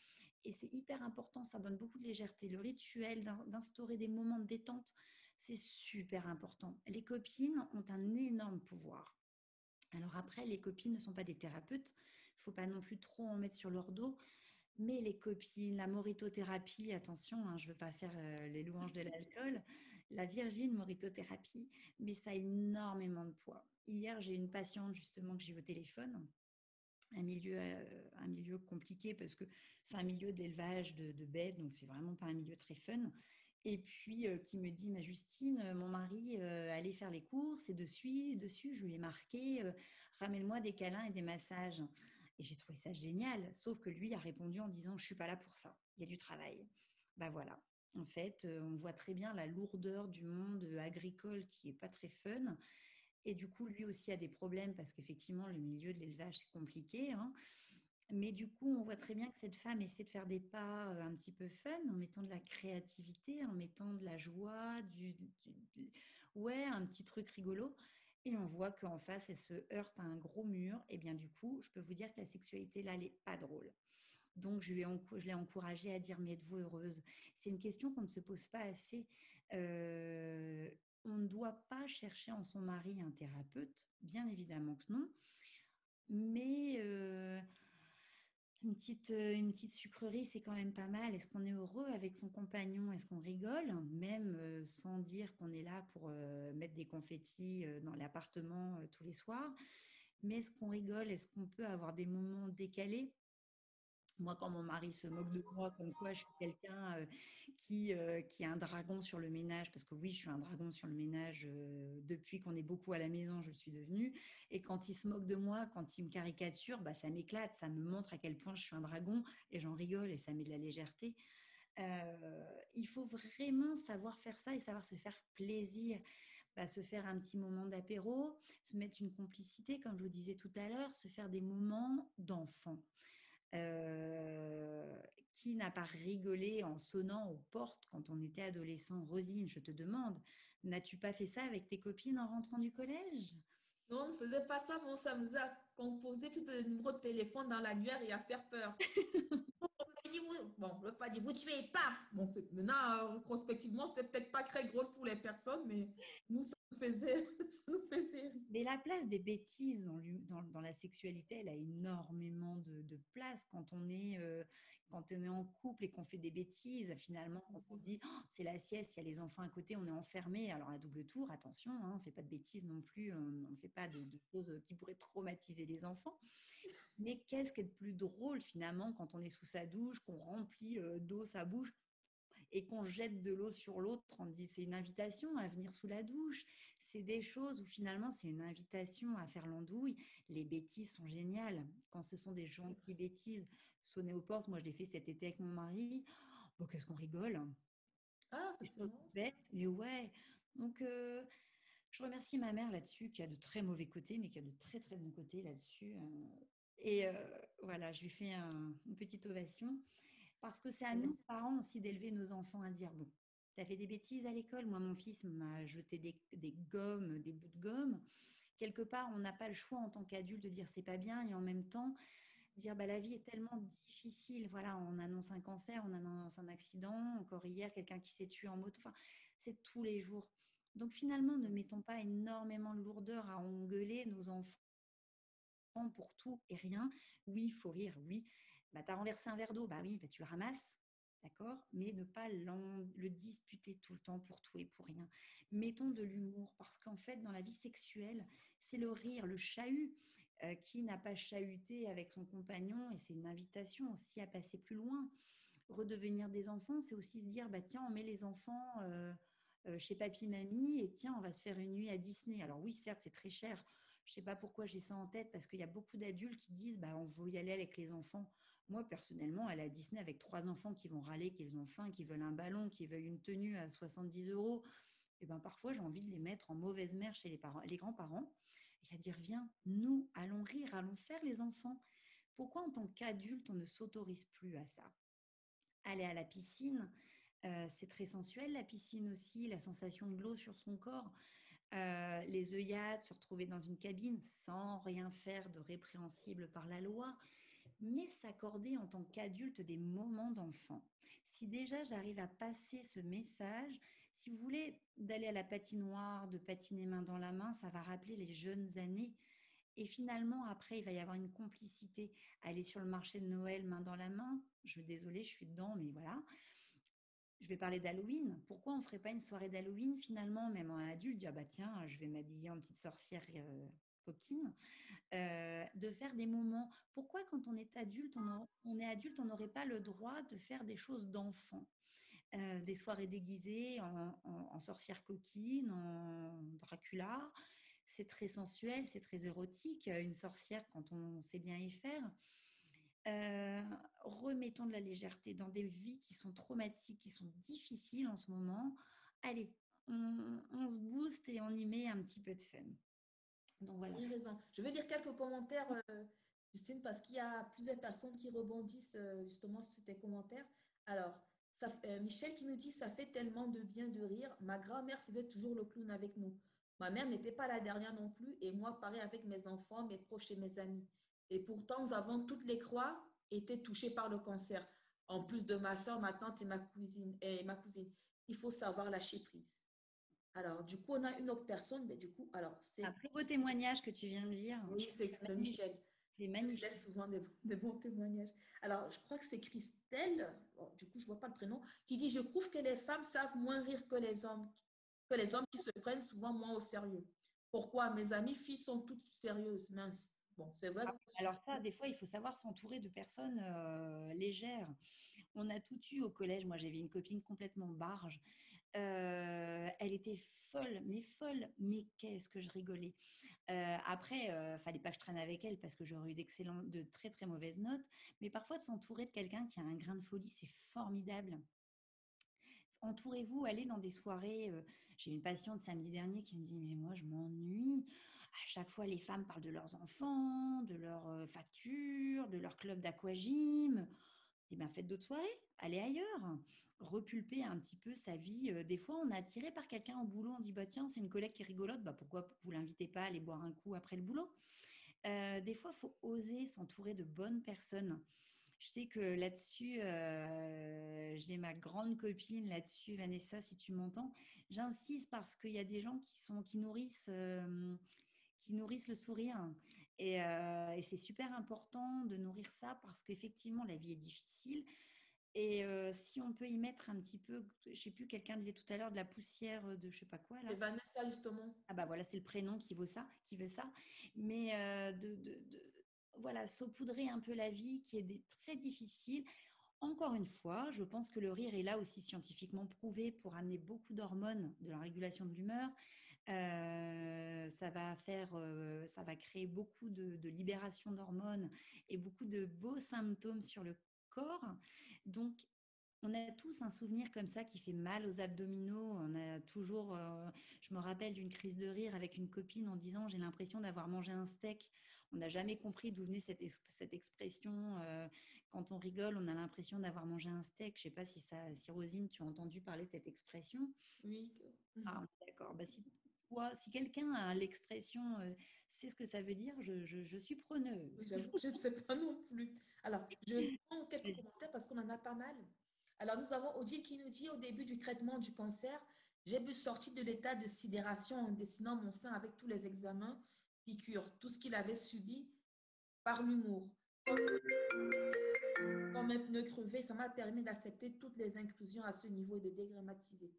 S2: Et c'est hyper important, ça donne beaucoup de légèreté. Le rituel d'instaurer des moments de détente, c'est super important. Les copines ont un énorme pouvoir. Alors après, les copines ne sont pas des thérapeutes, il ne faut pas non plus trop en mettre sur leur dos, mais les copines, la moritothérapie, attention, hein, je ne veux pas faire les louanges de l'alcool, la virgin moritothérapie, mais ça a énormément de poids. Hier, j'ai une patiente justement que j'ai eu au téléphone, un milieu compliqué parce que c'est un milieu d'élevage de bêtes, donc c'est vraiment pas un milieu très fun. Et puis qui me dit, ma Justine, mon mari allait faire les courses et dessus, je lui ai marqué, ramène-moi des câlins et des massages. Et j'ai trouvé ça génial, sauf que lui a répondu en disant, je suis pas là pour ça, il y a du travail. Ben voilà. En fait, on voit très bien la lourdeur du monde agricole qui est pas très fun. Et du coup, lui aussi a des problèmes parce qu'effectivement, le milieu de l'élevage, c'est compliqué, hein. Mais du coup, on voit très bien que cette femme essaie de faire des pas un petit peu fun, en mettant de la créativité, en mettant de la joie, ouais, un petit truc rigolo. Et on voit qu'en face, elle se heurte à un gros mur. Et bien du coup, je peux vous dire que la sexualité, là, elle n'est pas drôle. Donc, je l'ai encouragée à dire, mais êtes-vous heureuse? C'est une question qu'on ne se pose pas assez. Euh, on ne doit pas chercher en son mari un thérapeute, bien évidemment que non, mais une petite sucrerie, c'est quand même pas mal. Est-ce qu'on est heureux avec son compagnon? Est-ce qu'on rigole, même sans dire qu'on est là pour mettre des confettis dans l'appartement tous les soirs? Mais est-ce qu'on rigole? Est-ce qu'on peut avoir des moments décalés? Moi, quand mon mari se moque de moi, comme quoi je suis quelqu'un qui a un dragon sur le ménage, parce que oui, je suis un dragon sur le ménage depuis qu'on est beaucoup à la maison, je le suis devenue. Et quand il se moque de moi, quand il me caricature, bah, ça m'éclate, ça me montre à quel point je suis un dragon et j'en rigole et ça met de la légèreté. Il faut vraiment savoir faire ça et savoir se faire plaisir, bah, se faire un petit moment d'apéro, se mettre une complicité, comme je vous disais tout à l'heure, se faire des moments d'enfant. Euh, qui n'a pas rigolé en sonnant aux portes quand on était adolescent? Rosine, je te demande, n'as-tu pas fait ça avec tes copines en rentrant du collège?
S1: Non, on ne faisait pas ça, mais on s'amusait à composer plus de numéros de téléphone dans l'annuaire et à faire peur. Bon, je ne veux pas dire vous tuez, paf! Bon, maintenant, rétrospectivement, c'était peut-être pas très drôle pour les personnes, mais nous, ça nous faisait, ça nous faisait rire.
S2: Mais la place des bêtises dans la sexualité, elle a énormément de place quand on est en couple et qu'on fait des bêtises. Finalement, on se dit, oh, c'est la sieste, il y a les enfants à côté, on est enfermé. Alors à double tour, attention, hein, on ne fait pas de bêtises non plus, on ne fait pas de choses qui pourraient traumatiser les enfants. Mais qu'est-ce qui est de plus drôle finalement quand on est sous sa douche, qu'on remplit d'eau sa bouche et qu'on jette de l'eau sur l'autre, on dit c'est une invitation à venir sous la douche. C'est des choses où finalement c'est une invitation à faire l'andouille. Les bêtises sont géniales. Quand ce sont des gentilles bêtises, sonner aux portes, moi je l'ai fait cet été avec mon mari. Bon, qu'est-ce qu'on rigole?
S1: Ah, ça
S2: Des
S1: c'est
S2: choses
S1: marrant ça.
S2: bêtes, mais ouais. Donc Je remercie ma mère là-dessus, qui a de très mauvais côtés, mais qui a de très très bons côtés là-dessus. Et voilà, je lui fais une petite ovation. Parce que c'est à nous, parents aussi, d'élever nos enfants à dire, bon, tu as fait des bêtises à l'école. Moi, mon fils m'a jeté des gommes, des bouts de gomme. Quelque part, on n'a pas le choix en tant qu'adulte de dire c'est pas bien et en même temps dire bah, la vie est tellement difficile. Voilà, on annonce un cancer, on annonce un accident. Encore hier, quelqu'un qui s'est tué en moto. Enfin, c'est tous les jours. Donc finalement, ne mettons pas énormément de lourdeur à engueuler nos enfants pour tout et rien. Oui, il faut rire, oui. Bah, tu as renversé un verre d'eau, bah oui, bah, tu le ramasses, d'accord. Mais ne pas le disputer tout le temps pour tout et pour rien. Mettons de l'humour, parce qu'en fait, dans la vie sexuelle, c'est le rire, le chahut. Qui n'a pas chahuté avec son compagnon, et c'est une invitation aussi à passer plus loin. Redevenir des enfants, c'est aussi se dire, bah tiens, on met les enfants chez papy, mamie, et tiens, on va se faire une nuit à Disney. Alors oui, certes, c'est très cher. Je ne sais pas pourquoi j'ai ça en tête, parce qu'il y a beaucoup d'adultes qui disent, bah on veut y aller avec les enfants. Moi, personnellement, aller à Disney avec 3 enfants qui vont râler, qu'ils ont faim, qui veulent un ballon, qui veulent une tenue à 70 €, et ben parfois, j'ai envie de les mettre en mauvaise mère chez les grands-parents et à dire, viens, nous, allons rire, allons faire les enfants. Pourquoi en tant qu'adulte, on ne s'autorise plus à ça? Aller à la piscine, c'est très sensuel, la piscine aussi, la sensation de l'eau sur son corps. Les œillades, se retrouver dans une cabine sans rien faire de répréhensible par la loi, mais s'accorder en tant qu'adulte des moments d'enfant. Si déjà j'arrive à passer ce message, si vous voulez d'aller à la patinoire, de patiner main dans la main, ça va rappeler les jeunes années. Et finalement, après, il va y avoir une complicité. Aller sur le marché de Noël main dans la main, je suis désolée, je suis dedans, mais voilà. Je vais parler d'Halloween. Pourquoi on ne ferait pas une soirée d'Halloween finalement, même en adulte, dire bah tiens, je vais m'habiller en petite sorcière coquine, de faire des moments. Pourquoi quand on est adulte, on est adulte, on n'aurait pas le droit de faire des choses d'enfant, des soirées déguisées en sorcière coquine, en Dracula. C'est très sensuel, c'est très érotique, une sorcière quand on sait bien y faire. Euh, Remettons de la légèreté dans des vies qui sont traumatiques, qui sont difficiles en ce moment. Allez, on se booste et on y met un petit peu de fun. Donc voilà.
S1: Tu as raison. Je vais lire quelques commentaires, Justine, parce qu'il y a plusieurs personnes qui rebondissent justement sur tes commentaires. Alors, Michel qui nous dit, ça fait tellement de bien de rire. Ma grand-mère faisait toujours le clown avec nous. Ma mère n'était pas la dernière non plus, et moi, pareil avec mes enfants, mes proches et mes amis. Et pourtant, nous avons toutes les croix été touchées par le cancer. En plus de ma soeur, ma tante et ma cousine. Il faut savoir lâcher prise. Alors, du coup, on a une autre personne, mais du coup, alors,
S2: Un
S1: c'est
S2: très beau témoignage que tu viens de lire.
S1: oui, c'est de Michel.
S2: C'est
S1: Michel
S2: magnifique.
S1: laisse souvent de bons témoignages. Alors, je crois que c'est Christelle, bon, du coup, je ne vois pas le prénom, qui dit, je trouve que les femmes savent moins rire que les hommes qui se prennent souvent moins au sérieux. Pourquoi? Mes amies filles sont toutes sérieuses, mince. Bon, c'est vrai.
S2: Alors ça, des fois, il faut savoir s'entourer de personnes légères. On a tout eu au collège. Moi, j'avais une copine complètement barge. Elle était folle, mais qu'est-ce que je rigolais. Après, fallait pas que je traîne avec elle parce que j'aurais eu de très très mauvaises notes. Mais parfois, de s'entourer de quelqu'un qui a un grain de folie, c'est formidable. Entourez-vous, allez dans des soirées. J'ai une patiente samedi dernier qui me dit, mais moi, je m'ennuie. À chaque fois, les femmes parlent de leurs enfants, de leurs factures, de leur club d'aquagym. Eh bien, faites d'autres soirées, allez ailleurs, repulper un petit peu sa vie. Des fois, on est attiré par quelqu'un au boulot, on dit bah tiens, c'est une collègue qui est rigolote, bah pourquoi vous l'invitez pas à aller boire un coup après le boulot? Des fois, il faut oser s'entourer de bonnes personnes. Je sais que là-dessus, j'ai ma grande copine là-dessus, Vanessa, si tu m'entends. J'insiste parce qu'il y a des gens qui nourrissent le sourire. Et c'est super important de nourrir ça parce qu'effectivement, la vie est difficile. Et si on peut y mettre un petit peu, je ne sais plus, quelqu'un disait tout à l'heure de la poussière de je ne sais pas quoi là.
S1: C'est Vanessa, justement.
S2: Ah bah voilà, c'est le prénom qui veut ça, Mais voilà, saupoudrer un peu la vie qui est très difficile. Encore une fois, je pense que le rire est là aussi scientifiquement prouvé pour amener beaucoup d'hormones de la régulation de l'humeur. Ça va créer beaucoup de libération d'hormones et beaucoup de beaux symptômes sur le corps. Donc, on a tous un souvenir comme ça qui fait mal aux abdominaux. On a toujours, je me rappelle d'une crise de rire avec une copine en disant j'ai l'impression d'avoir mangé un steak. On n'a jamais compris d'où venait cette expression. Quand on rigole, on a l'impression d'avoir mangé un steak. Je ne sais pas si Rosine, tu as entendu parler de cette expression.
S1: Oui.
S2: Ah, d'accord. Bah, si quelqu'un a l'expression, sait ce que ça veut dire, je suis preneuse.
S1: Oui, j'avoue que je ne sais pas non plus. Alors, je prends quelques
S2: Vas-y.
S1: commentaires parce qu'on en a pas mal. Alors, nous avons Odile qui nous dit, au début du traitement du cancer, j'ai pu sortir de l'état de sidération en dessinant mon sein avec tous les examens, piqûres, tout ce qu'il avait subi par l'humour. Comme un pneu crevé, ça m'a permis d'accepter toutes les inclusions à ce niveau et de dégrammatiser.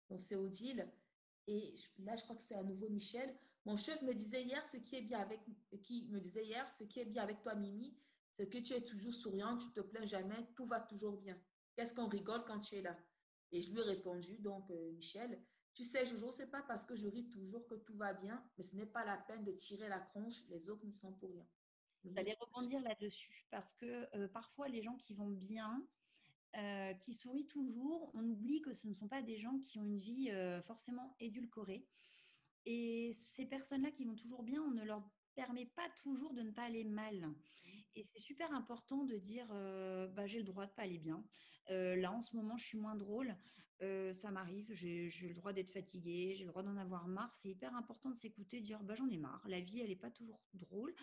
S1: Donc, c'est Odile. Et là, je crois que c'est à nouveau Michel. Mon chef me disait hier ce qui est bien avec, qui me disait hier ce qui est bien avec toi, Mimi, c'est que tu es toujours souriante, tu te plains jamais, tout va toujours bien. Qu'est-ce qu'on rigole quand tu es là? Et je lui ai répondu, donc, Michel, tu sais, Jojo, c'est pas parce que je ris toujours que tout va bien, mais ce n'est pas la peine de tirer la tronche, les autres ne sont pour rien.
S2: J'allais rebondir là-dessus parce que parfois les gens qui vont bien, qui sourient toujours, on oublie que ce ne sont pas des gens qui ont une vie forcément édulcorée. Et ces personnes-là qui vont toujours bien, on ne leur permet pas toujours de ne pas aller mal. Et c'est super important de dire, bah, j'ai le droit de pas aller bien. Là, en ce moment, je suis moins drôle. Ça m'arrive, j'ai le droit d'être fatiguée, j'ai le droit d'en avoir marre. C'est hyper important de s'écouter, de dire, bah, j'en ai marre. La vie, elle n'est pas toujours drôle.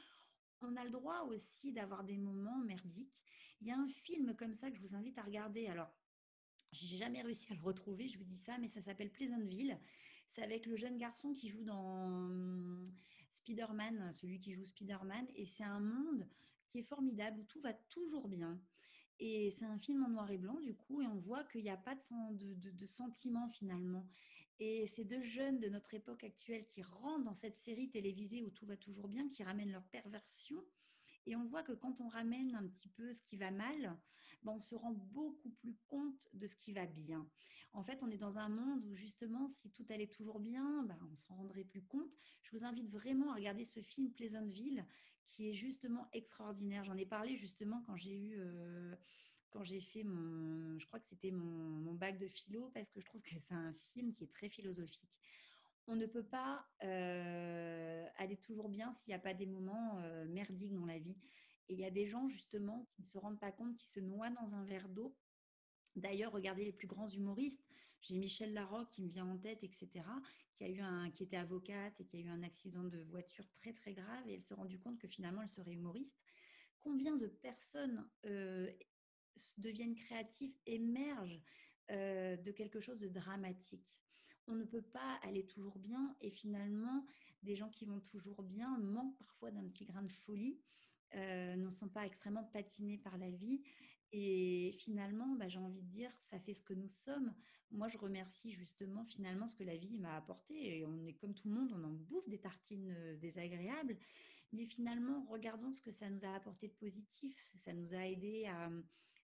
S2: On a le droit aussi d'avoir des moments merdiques. Il y a un film comme ça que je vous invite à regarder. Alors, j'ai jamais réussi à le retrouver, je vous dis ça, mais ça s'appelle Pleasantville. C'est avec le jeune garçon qui joue dans Spider-Man, celui qui joue Spider-Man. Et c'est un monde qui est formidable, où tout va toujours bien. Et c'est un film en noir et blanc, du coup, et on voit qu'il n'y a pas de sentiment finalement. Et ces deux jeunes de notre époque actuelle qui rentrent dans cette série télévisée où tout va toujours bien, qui ramènent leur perversion. Et on voit que quand on ramène un petit peu ce qui va mal, ben on se rend beaucoup plus compte de ce qui va bien. En fait, on est dans un monde où justement, si tout allait toujours bien, ben on s'en rendrait plus compte. Je vous invite vraiment à regarder ce film Pleasantville, qui est justement extraordinaire. J'en ai parlé justement quand j'ai fait je crois que c'était mon bac de philo, parce que je trouve que c'est un film qui est très philosophique. On ne peut pas aller toujours bien s'il n'y a pas des moments merdiques dans la vie. Et il y a des gens justement qui ne se rendent pas compte, qui se noient dans un verre d'eau. D'ailleurs, regardez les plus grands humoristes. J'ai Michel Larocque qui me vient en tête, etc., qui était avocate et qui a eu un accident de voiture très, très grave. Et elle s'est rendue compte que finalement, elle serait humoriste. Combien de personnes deviennent créatifs, émergent de quelque chose de dramatique? On ne peut pas aller toujours bien, et finalement, des gens qui vont toujours bien manquent parfois d'un petit grain de folie, ne sont pas extrêmement patinés par la vie. Et finalement, bah, j'ai envie de dire, ça fait ce que nous sommes. Moi, je remercie justement finalement ce que la vie m'a apporté. Et on est comme tout le monde, on en bouffe des tartines désagréables. Mais finalement, regardons ce que ça nous a apporté de positif. Ça nous a aidé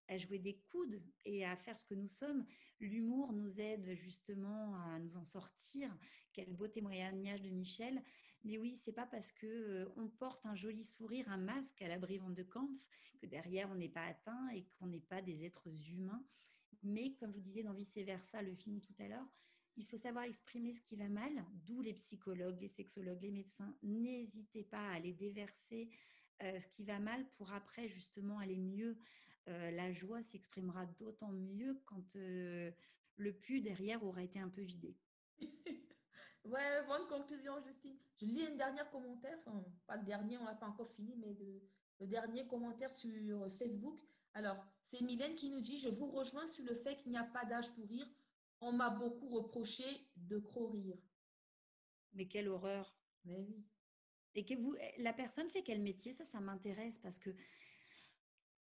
S2: à jouer des coudes et à faire ce que nous sommes. L'humour nous aide justement à nous en sortir. Quel beau témoignage de Michel. Mais oui, c'est pas parce que on porte un joli sourire, un masque à l'abri Van de Kampf, que derrière on n'est pas atteint et qu'on n'est pas des êtres humains. Mais comme je vous disais dans Vice Versa, le film tout à l'heure, il faut savoir exprimer ce qui va mal, d'où les psychologues, les sexologues, les médecins. N'hésitez pas à aller déverser ce qui va mal pour après justement aller mieux. La joie s'exprimera d'autant mieux quand le pu derrière aura été un peu vidé.
S1: Ouais, bonne conclusion, Justine. Je lis un dernier commentaire, enfin, pas le dernier, on n'a pas encore fini, mais le dernier commentaire sur Facebook. Alors, c'est Mylène qui nous dit, je vous rejoins sur le fait qu'il n'y a pas d'âge pour rire. On m'a beaucoup reproché de trop rire.
S2: Mais quelle horreur!
S1: Mais oui.
S2: Et que la personne fait quel métier? Ça m'intéresse parce que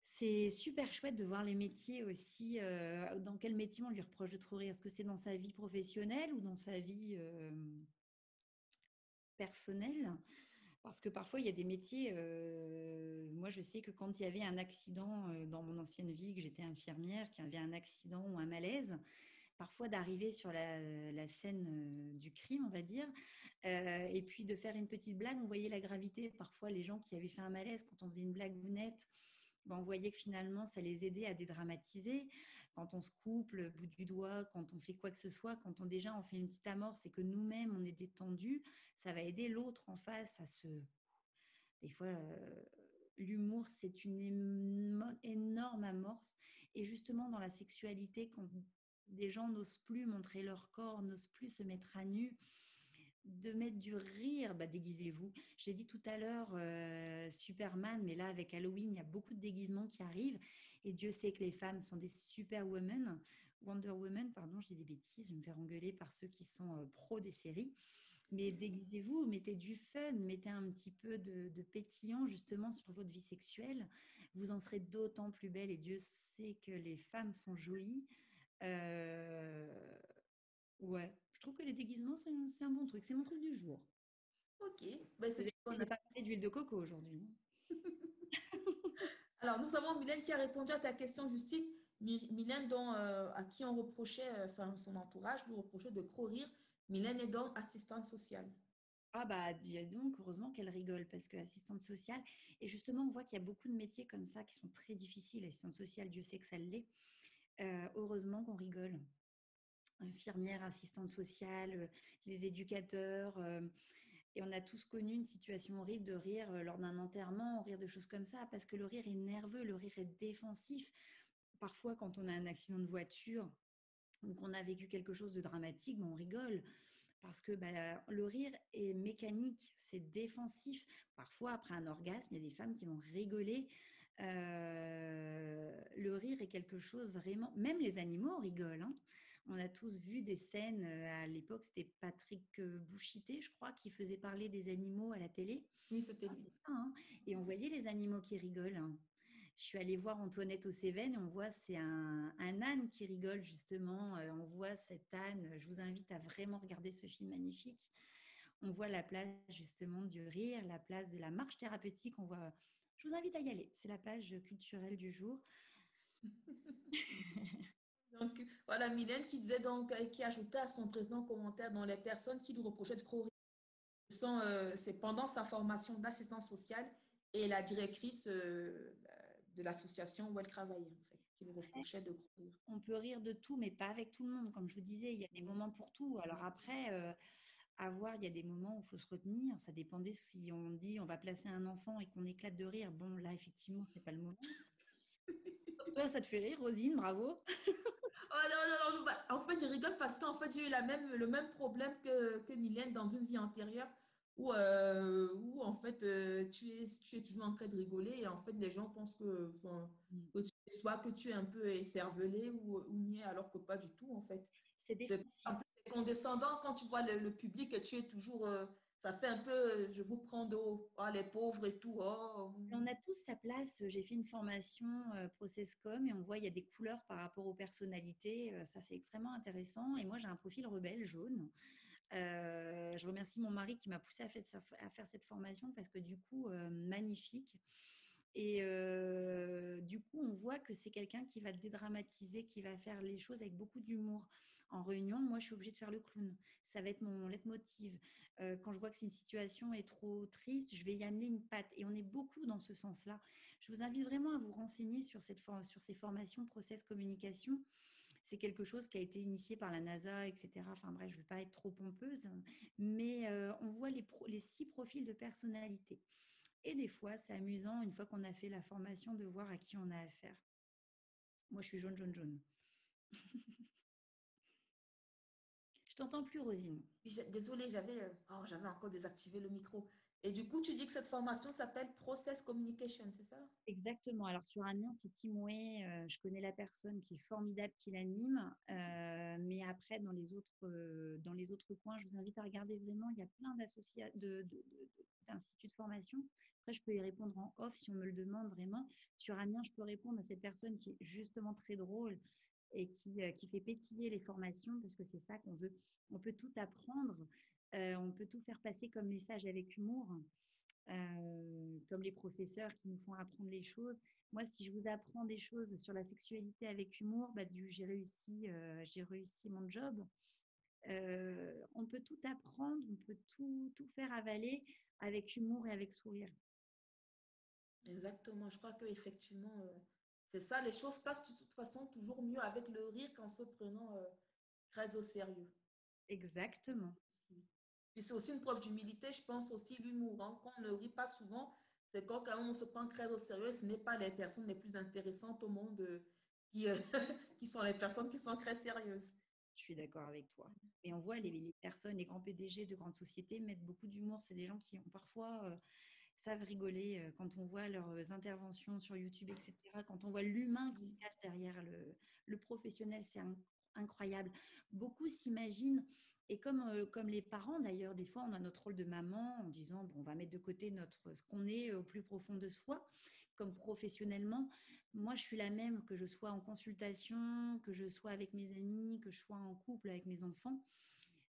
S2: c'est super chouette de voir les métiers aussi. Dans quel métier on lui reproche de trop rire? Est-ce que c'est dans sa vie professionnelle ou dans sa vie personnelle? Parce que parfois, il y a des métiers. Moi, je sais que quand il y avait un accident dans mon ancienne vie, que j'étais infirmière, qu'il y avait un accident ou un malaise, parfois d'arriver sur la scène du crime, on va dire, et puis de faire une petite blague, on voyait la gravité. Parfois, les gens qui avaient fait un malaise, quand on faisait une blague nette, ben, on voyait que finalement, ça les aidait à dédramatiser. quand on se coupe le bout du doigt, quand on fait quoi que ce soit, quand on fait une petite amorce et que nous-mêmes, on est détendu, ça va aider l'autre en face à se… Des fois, l'humour, c'est une énorme amorce. Et justement, dans la sexualité, quand des gens n'osent plus montrer leur corps, n'osent plus se mettre à nu, de mettre du rire, déguisez-vous. J'ai dit tout à l'heure Superman, mais là, avec Halloween, il y a beaucoup de déguisements qui arrivent. Et Dieu sait que les femmes sont des superwomen. Wonder Woman, pardon, je dis des bêtises, je vais me faire engueuler par ceux qui sont pros des séries. Mais déguisez-vous, mettez du fun, mettez un petit peu de pétillant justement sur votre vie sexuelle. Vous en serez d'autant plus belle et Dieu sait que les femmes sont jolies. Ouais, je trouve que les déguisements, c'est un bon truc. C'est mon truc du jour.
S1: Ok, ben, c'est
S2: Je n'ai pas passé d'huile de coco aujourd'hui.
S1: Alors, nous avons Mylène qui a répondu à ta question, Justine. Mylène, à qui on reprochait, enfin, son entourage lui reprochait de trop rire. Mylène est donc assistante sociale.
S2: Ah dis donc, heureusement qu'elle rigole parce que assistante sociale, et justement, on voit qu'il y a beaucoup de métiers comme ça qui sont très difficiles. Assistante sociale, Dieu sait que ça l'est. Heureusement qu'on rigole. Infirmière, assistante sociale, les éducateurs. Et on a tous connu une situation horrible de rire lors d'un enterrement, rire de choses comme ça, parce que le rire est nerveux, le rire est défensif. Parfois, quand on a un accident de voiture ou qu'on a vécu quelque chose de dramatique, on rigole. Parce que le rire est mécanique, c'est défensif. Parfois, après un orgasme, il y a des femmes qui vont rigoler. Le rire est quelque chose vraiment… Même les animaux rigolent. Hein. On a tous vu des scènes, à l'époque, c'était Patrick Bouchité, je crois, qui faisait parler des animaux à la télé.
S1: Oui, c'était lui.
S2: Hein. Et on voyait les animaux qui rigolent. Hein. Je suis allée voir Antoinette aux Cévennes et on voit c'est un âne qui rigole justement. On voit cet âne. Je vous invite à vraiment regarder ce film magnifique. On voit la place justement du rire, la place de la marche thérapeutique. On voit… Je vous invite à y aller. C'est la page culturelle du jour.
S1: Donc, voilà, Mylène qui disait donc, qui ajoutait à son précédent commentaire dans les personnes qui lui reprochaient de trop rire. C'est pendant sa formation d'assistance sociale et la directrice de l'association où elle travaillait, en fait, qui lui reprochait de trop rire.
S2: On peut rire de tout, mais pas avec tout le monde. Comme je vous disais, il y a des moments pour tout. Alors après, à voir, il y a des moments où il faut se retenir. Ça dépendait si on dit on va placer un enfant et qu'on éclate de rire. Bon, là, effectivement, ce n'est pas le moment. Toi, ça te fait rire, Rosine, bravo.
S1: Oh non, non, non, en fait, je rigole parce qu'en fait, j'ai eu le même problème que Mylène dans une vie antérieure où en fait, tu es toujours en train de rigoler et en fait, les gens pensent que tu es un peu écervelé ou niais alors que pas du tout, en fait.
S2: C'est
S1: C'est un
S2: défensif.
S1: peu condescendant quand tu vois le public et tu es toujours… ça fait un peu, je vous prends de haut, oh, les pauvres et tout. Oh.
S2: On a tous sa place. J'ai fait une formation Processcom et on voit il y a des couleurs par rapport aux personnalités. Ça, c'est extrêmement intéressant. Et moi, j'ai un profil rebelle jaune. Je remercie mon mari qui m'a poussée à faire cette formation parce que du coup, magnifique. Et du coup, on voit que c'est quelqu'un qui va dédramatiser, qui va faire les choses avec beaucoup d'humour. En réunion, moi, je suis obligée de faire le clown. Ça va être mon leitmotiv. Quand je vois que c'est une situation est trop triste, je vais y amener une patte. Et on est beaucoup dans ce sens-là. Je vous invite vraiment à vous renseigner sur ces formations process communication. C'est quelque chose qui a été initié par la NASA, etc. Enfin bref, je ne vais pas être trop pompeuse, mais on voit les 6 profils de personnalité. Et des fois, c'est amusant, une fois qu'on a fait la formation, de voir à qui on a affaire. Moi, je suis jaune, jaune, jaune. Je t'entends plus, Rosine.
S1: Désolée, j'avais encore désactivé le micro. Et du coup, tu dis que cette formation s'appelle Process Communication, c'est ça?
S2: Exactement. Alors, sur Amiens, c'est Timoué. Je connais la personne qui est formidable, qui l'anime. Mais après, dans les autres coins, je vous invite à regarder vraiment. Il y a plein d'instituts de formation. Après, je peux y répondre en off si on me le demande vraiment. Sur Amiens, je peux répondre à cette personne qui est justement très drôle et qui fait pétiller les formations parce que c'est ça qu'on veut. On peut tout apprendre. On peut tout faire passer comme message avec humour. Comme les professeurs qui nous font apprendre les choses. Moi, si je vous apprends des choses sur la sexualité avec humour, j'ai réussi mon job. On peut tout apprendre, on peut tout faire avaler avec humour et avec sourire.
S1: Exactement. Je crois qu'effectivement, C'est ça, les choses passent de toute façon toujours mieux avec le rire qu'en se prenant très au sérieux.
S2: Exactement.
S1: Puis c'est aussi une preuve d'humilité, je pense aussi l'humour. Hein. Quand on ne rit pas souvent, c'est quand même on se prend très au sérieux. Ce n'est pas les personnes les plus intéressantes au monde qui, qui sont les personnes qui sont très sérieuses.
S2: Je suis d'accord avec toi. Et on voit les personnes, les grands PDG de grandes sociétés mettent beaucoup d'humour. C'est des gens qui ont parfois savent rigoler quand on voit leurs interventions sur YouTube, etc. Quand on voit l'humain qui se cache derrière le professionnel, c'est incroyable. Beaucoup s'imaginent, et comme les parents d'ailleurs, des fois on a notre rôle de maman en disant bon, on va mettre de côté ce qu'on est au plus profond de soi, comme professionnellement. Moi, je suis la même, que je sois en consultation, que je sois avec mes amis, que je sois en couple avec mes enfants.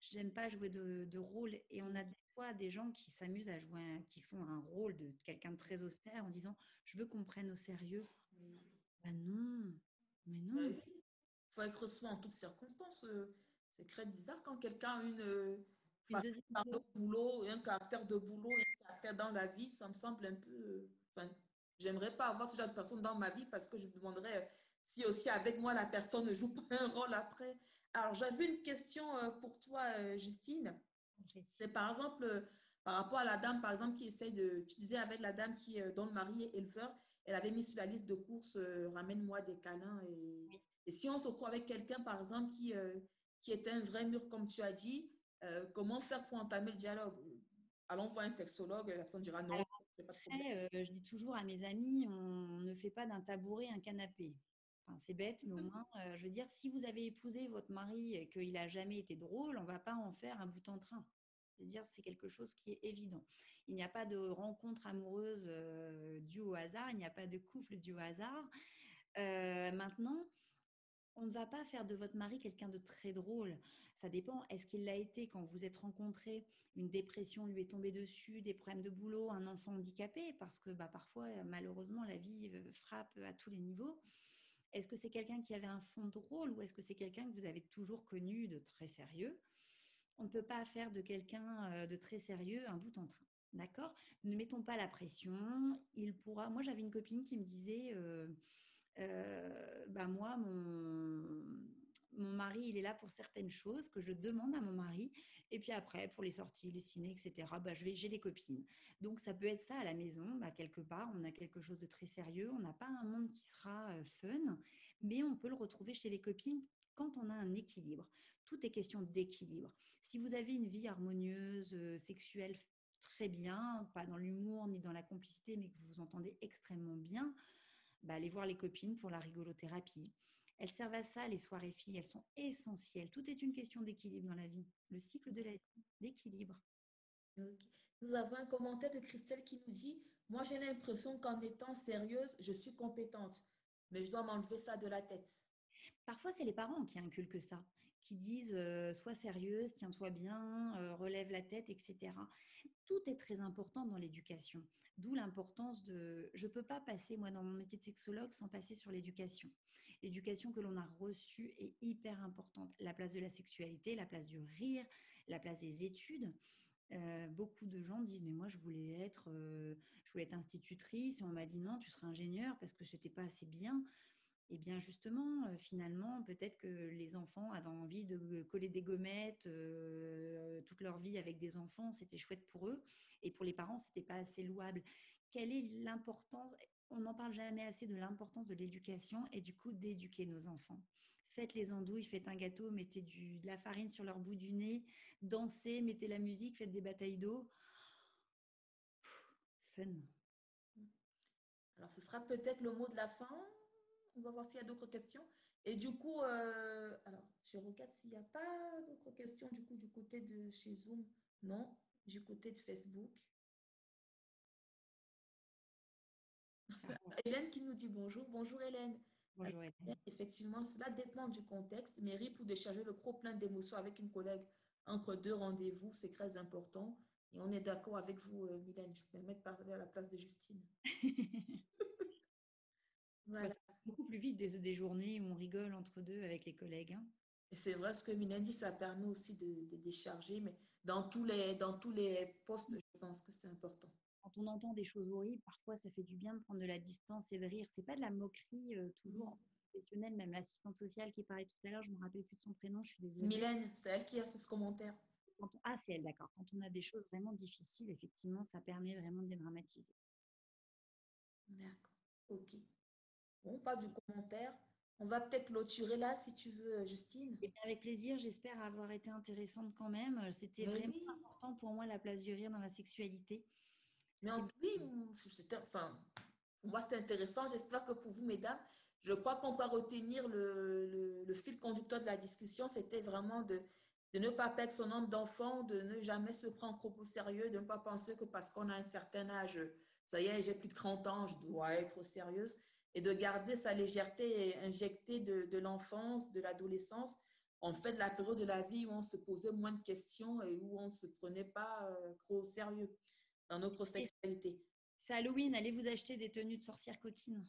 S2: J'aime pas jouer de rôle. Et on a des fois des gens qui s'amusent à jouer, qui font un rôle de quelqu'un de très austère en disant je veux qu'on me prenne au sérieux. Ben non, mais non.
S1: Il faut être soi en toutes circonstances. C'est très bizarre quand quelqu'un a une
S2: Une
S1: façon
S2: deuxième
S1: de parler au boulot, un caractère de boulot et un caractère dans la vie. Ça me semble un peu. Enfin, j'aimerais pas avoir ce genre de personne dans ma vie parce que je me demanderais si aussi avec moi la personne ne joue pas un rôle après. Alors, j'avais une question pour toi, Justine. C'est par exemple, par rapport à la dame, par exemple, qui essaye de. Tu disais avec la dame dont le mari est éleveur, elle avait mis sur la liste de courses ramène-moi des câlins. Et si on se retrouve avec quelqu'un, par exemple, qui est un vrai mur, comme tu as dit, comment faire pour entamer le dialogue? Allons voir un sexologue, la personne dira non,
S2: Alors
S1: c'est pas de problème.
S2: après, je dis toujours à mes amis, on ne fait pas d'un tabouret un canapé. Enfin, c'est bête, mais au moins, je veux dire, si vous avez épousé votre mari et qu'il n'a jamais été drôle, on ne va pas en faire un bout en train. Je veux dire, c'est quelque chose qui est évident. Il n'y a pas de rencontre amoureuse due au hasard, il n'y a pas de couple dû au hasard. Maintenant, on ne va pas faire de votre mari quelqu'un de très drôle. Ça dépend. Est-ce qu'il l'a été quand vous êtes rencontrés? Une dépression lui est tombée dessus, des problèmes de boulot, un enfant handicapé, parce que parfois, malheureusement, la vie frappe à tous les niveaux. Est-ce que c'est quelqu'un qui avait un fond drôle ou est-ce que c'est quelqu'un que vous avez toujours connu de très sérieux? On ne peut pas faire de quelqu'un de très sérieux un bout en train. D'accord? Ne mettons pas la pression. Il pourra. Moi, j'avais une copine qui me disait moi, mon mari, il est là pour certaines choses que je demande à mon mari. Et puis après, pour les sorties, les ciné, etc., j'ai les copines. Donc, ça peut être ça à la maison. Quelque part, on a quelque chose de très sérieux. On n'a pas un monde qui sera fun, mais on peut le retrouver chez les copines quand on a un équilibre. Tout est question d'équilibre. Si vous avez une vie harmonieuse, sexuelle, très bien, pas dans l'humour ni dans la complicité, mais que vous vous entendez extrêmement bien, aller voir les copines pour la rigolothérapie. Elles servent à ça, les soirées filles, elles sont essentielles. Tout est une question d'équilibre dans la vie. Le cycle de la vie, d'équilibre.
S1: Okay. Nous avons un commentaire de Christelle qui nous dit, moi j'ai l'impression qu'en étant sérieuse, je suis compétente, mais je dois m'enlever ça de la tête.
S2: Parfois, c'est les parents qui inculquent ça, qui disent sois sérieuse, tiens-toi bien, relève la tête, etc. Tout est très important dans l'éducation. D'où l'importance de... Je ne peux pas passer, moi, dans mon métier de sexologue, sans passer sur l'éducation. L'éducation que l'on a reçue est hyper importante. La place de la sexualité, la place du rire, la place des études. Beaucoup de gens disent mais moi je voulais être institutrice et on m'a dit non, tu seras ingénieur parce que c'était pas assez bien. Et bien justement, finalement, peut-être que les enfants avaient envie de coller des gommettes toute leur vie avec des enfants, c'était chouette pour eux. Et pour les parents, c'était pas assez louable. Quelle est l'importance? On n'en parle jamais assez de l'importance de l'éducation et du coup d'éduquer nos enfants. Faites les andouilles, faites un gâteau, mettez de la farine sur leur bout du nez, dansez, mettez la musique, faites des batailles d'eau. Fun.
S1: Alors, ce sera peut-être le mot de la fin. On va voir s'il y a d'autres questions. Et du coup, alors, je regarde s'il n'y a pas d'autres questions du coup du côté de chez Zoom. Non, du côté de Facebook. Hélène qui nous dit bonjour. Bonjour Hélène.
S2: Bonjour Hélène.
S1: Effectivement, cela dépend du contexte, mais rire pour décharger le trop plein d'émotions avec une collègue entre deux rendez-vous, c'est très important. Et on est d'accord avec vous, Mylène. Je peux me mettre parler à la place de Justine. Voilà.
S2: Ça va beaucoup plus vite des journées où on rigole entre deux avec les collègues. Hein.
S1: Et c'est vrai, ce que Mylène dit, ça permet aussi de décharger, mais dans tous les postes, je pense que c'est important.
S2: quand on entend des choses horribles, parfois ça fait du bien de prendre de la distance et de rire. C'est pas de la moquerie toujours professionnelle, même l'assistante sociale qui parlait tout à l'heure, je me rappelle plus de son prénom, je suis désolée.
S1: Mylène, c'est elle qui a fait ce commentaire.
S2: Ah, c'est elle, d'accord. Quand on a des choses vraiment difficiles, effectivement, ça permet vraiment de dédramatiser.
S1: D'accord, ok. Bon, pas du commentaire. On va peut-être clôturer là, si tu veux, Justine.
S2: Et bien, avec plaisir, j'espère avoir été intéressante quand même. C'était
S1: Mais
S2: vraiment
S1: oui,
S2: important pour moi la place du rire dans la sexualité.
S1: mais
S2: C'est
S1: oui, enfin, pour moi, c'était intéressant. J'espère que pour vous, mesdames, je crois qu'on va retenir le fil conducteur de la discussion. C'était vraiment de ne pas perdre son nombre d'enfants, de ne jamais se prendre trop au sérieux, de ne pas penser que parce qu'on a un certain âge, ça y est, j'ai plus de 30 ans, je dois être sérieuse, et de garder sa légèreté injectée de l'enfance, de l'adolescence, en fait, la période de la vie où on se posait moins de questions et où on ne se prenait pas trop au sérieux dans notre sexualité.
S2: c'est Halloween, allez vous acheter des tenues de sorcières coquines.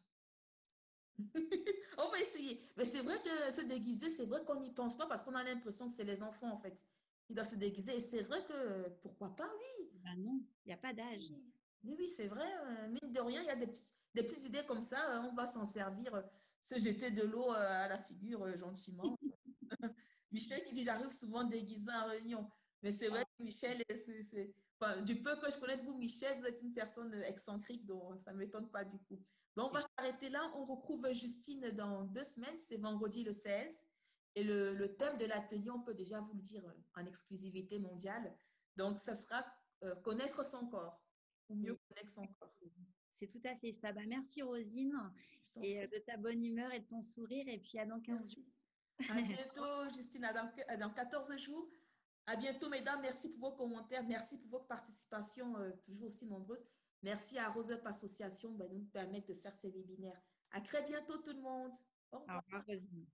S1: On va essayer. Mais c'est vrai que se déguiser, c'est vrai qu'on n'y pense pas parce qu'on a l'impression que c'est les enfants, en fait, qui doivent se déguiser. Et c'est vrai que, pourquoi pas, oui.
S2: Ben non, il n'y a pas d'âge.
S1: Oui, oui, oui, c'est vrai. Mine de rien, il y a des petites idées comme ça. On va s'en servir, se jeter de l'eau à la figure gentiment. Michel qui dit, j'arrive souvent déguisé en réunion. Mais c'est vrai que Michel, enfin, du peu que je connais de vous, Michel, vous êtes une personne excentrique, donc ça ne m'étonne pas du coup. Donc, on va s'arrêter là. On retrouve Justine dans 2 semaines. C'est vendredi le 16. Et le thème de l'atelier, on peut déjà vous le dire en exclusivité mondiale. Donc, ça sera connaître son corps ou mieux
S2: Oui,
S1: connaître son corps.
S2: c'est tout à fait ça. Ben, merci Rosine
S1: Je t'en
S2: et
S1: prie.
S2: de ta bonne humeur et de ton sourire. Et puis à dans 15
S1: Merci. À bientôt, Justine, dans 14 jours. À bientôt, mesdames. Merci pour vos commentaires. Merci pour votre participation, toujours aussi nombreuse. Merci à Rose Up Association de nous permettre de faire ces webinaires. À très bientôt, tout le monde. Au
S2: jours. Au
S1: revoir.
S2: revoir Rosine.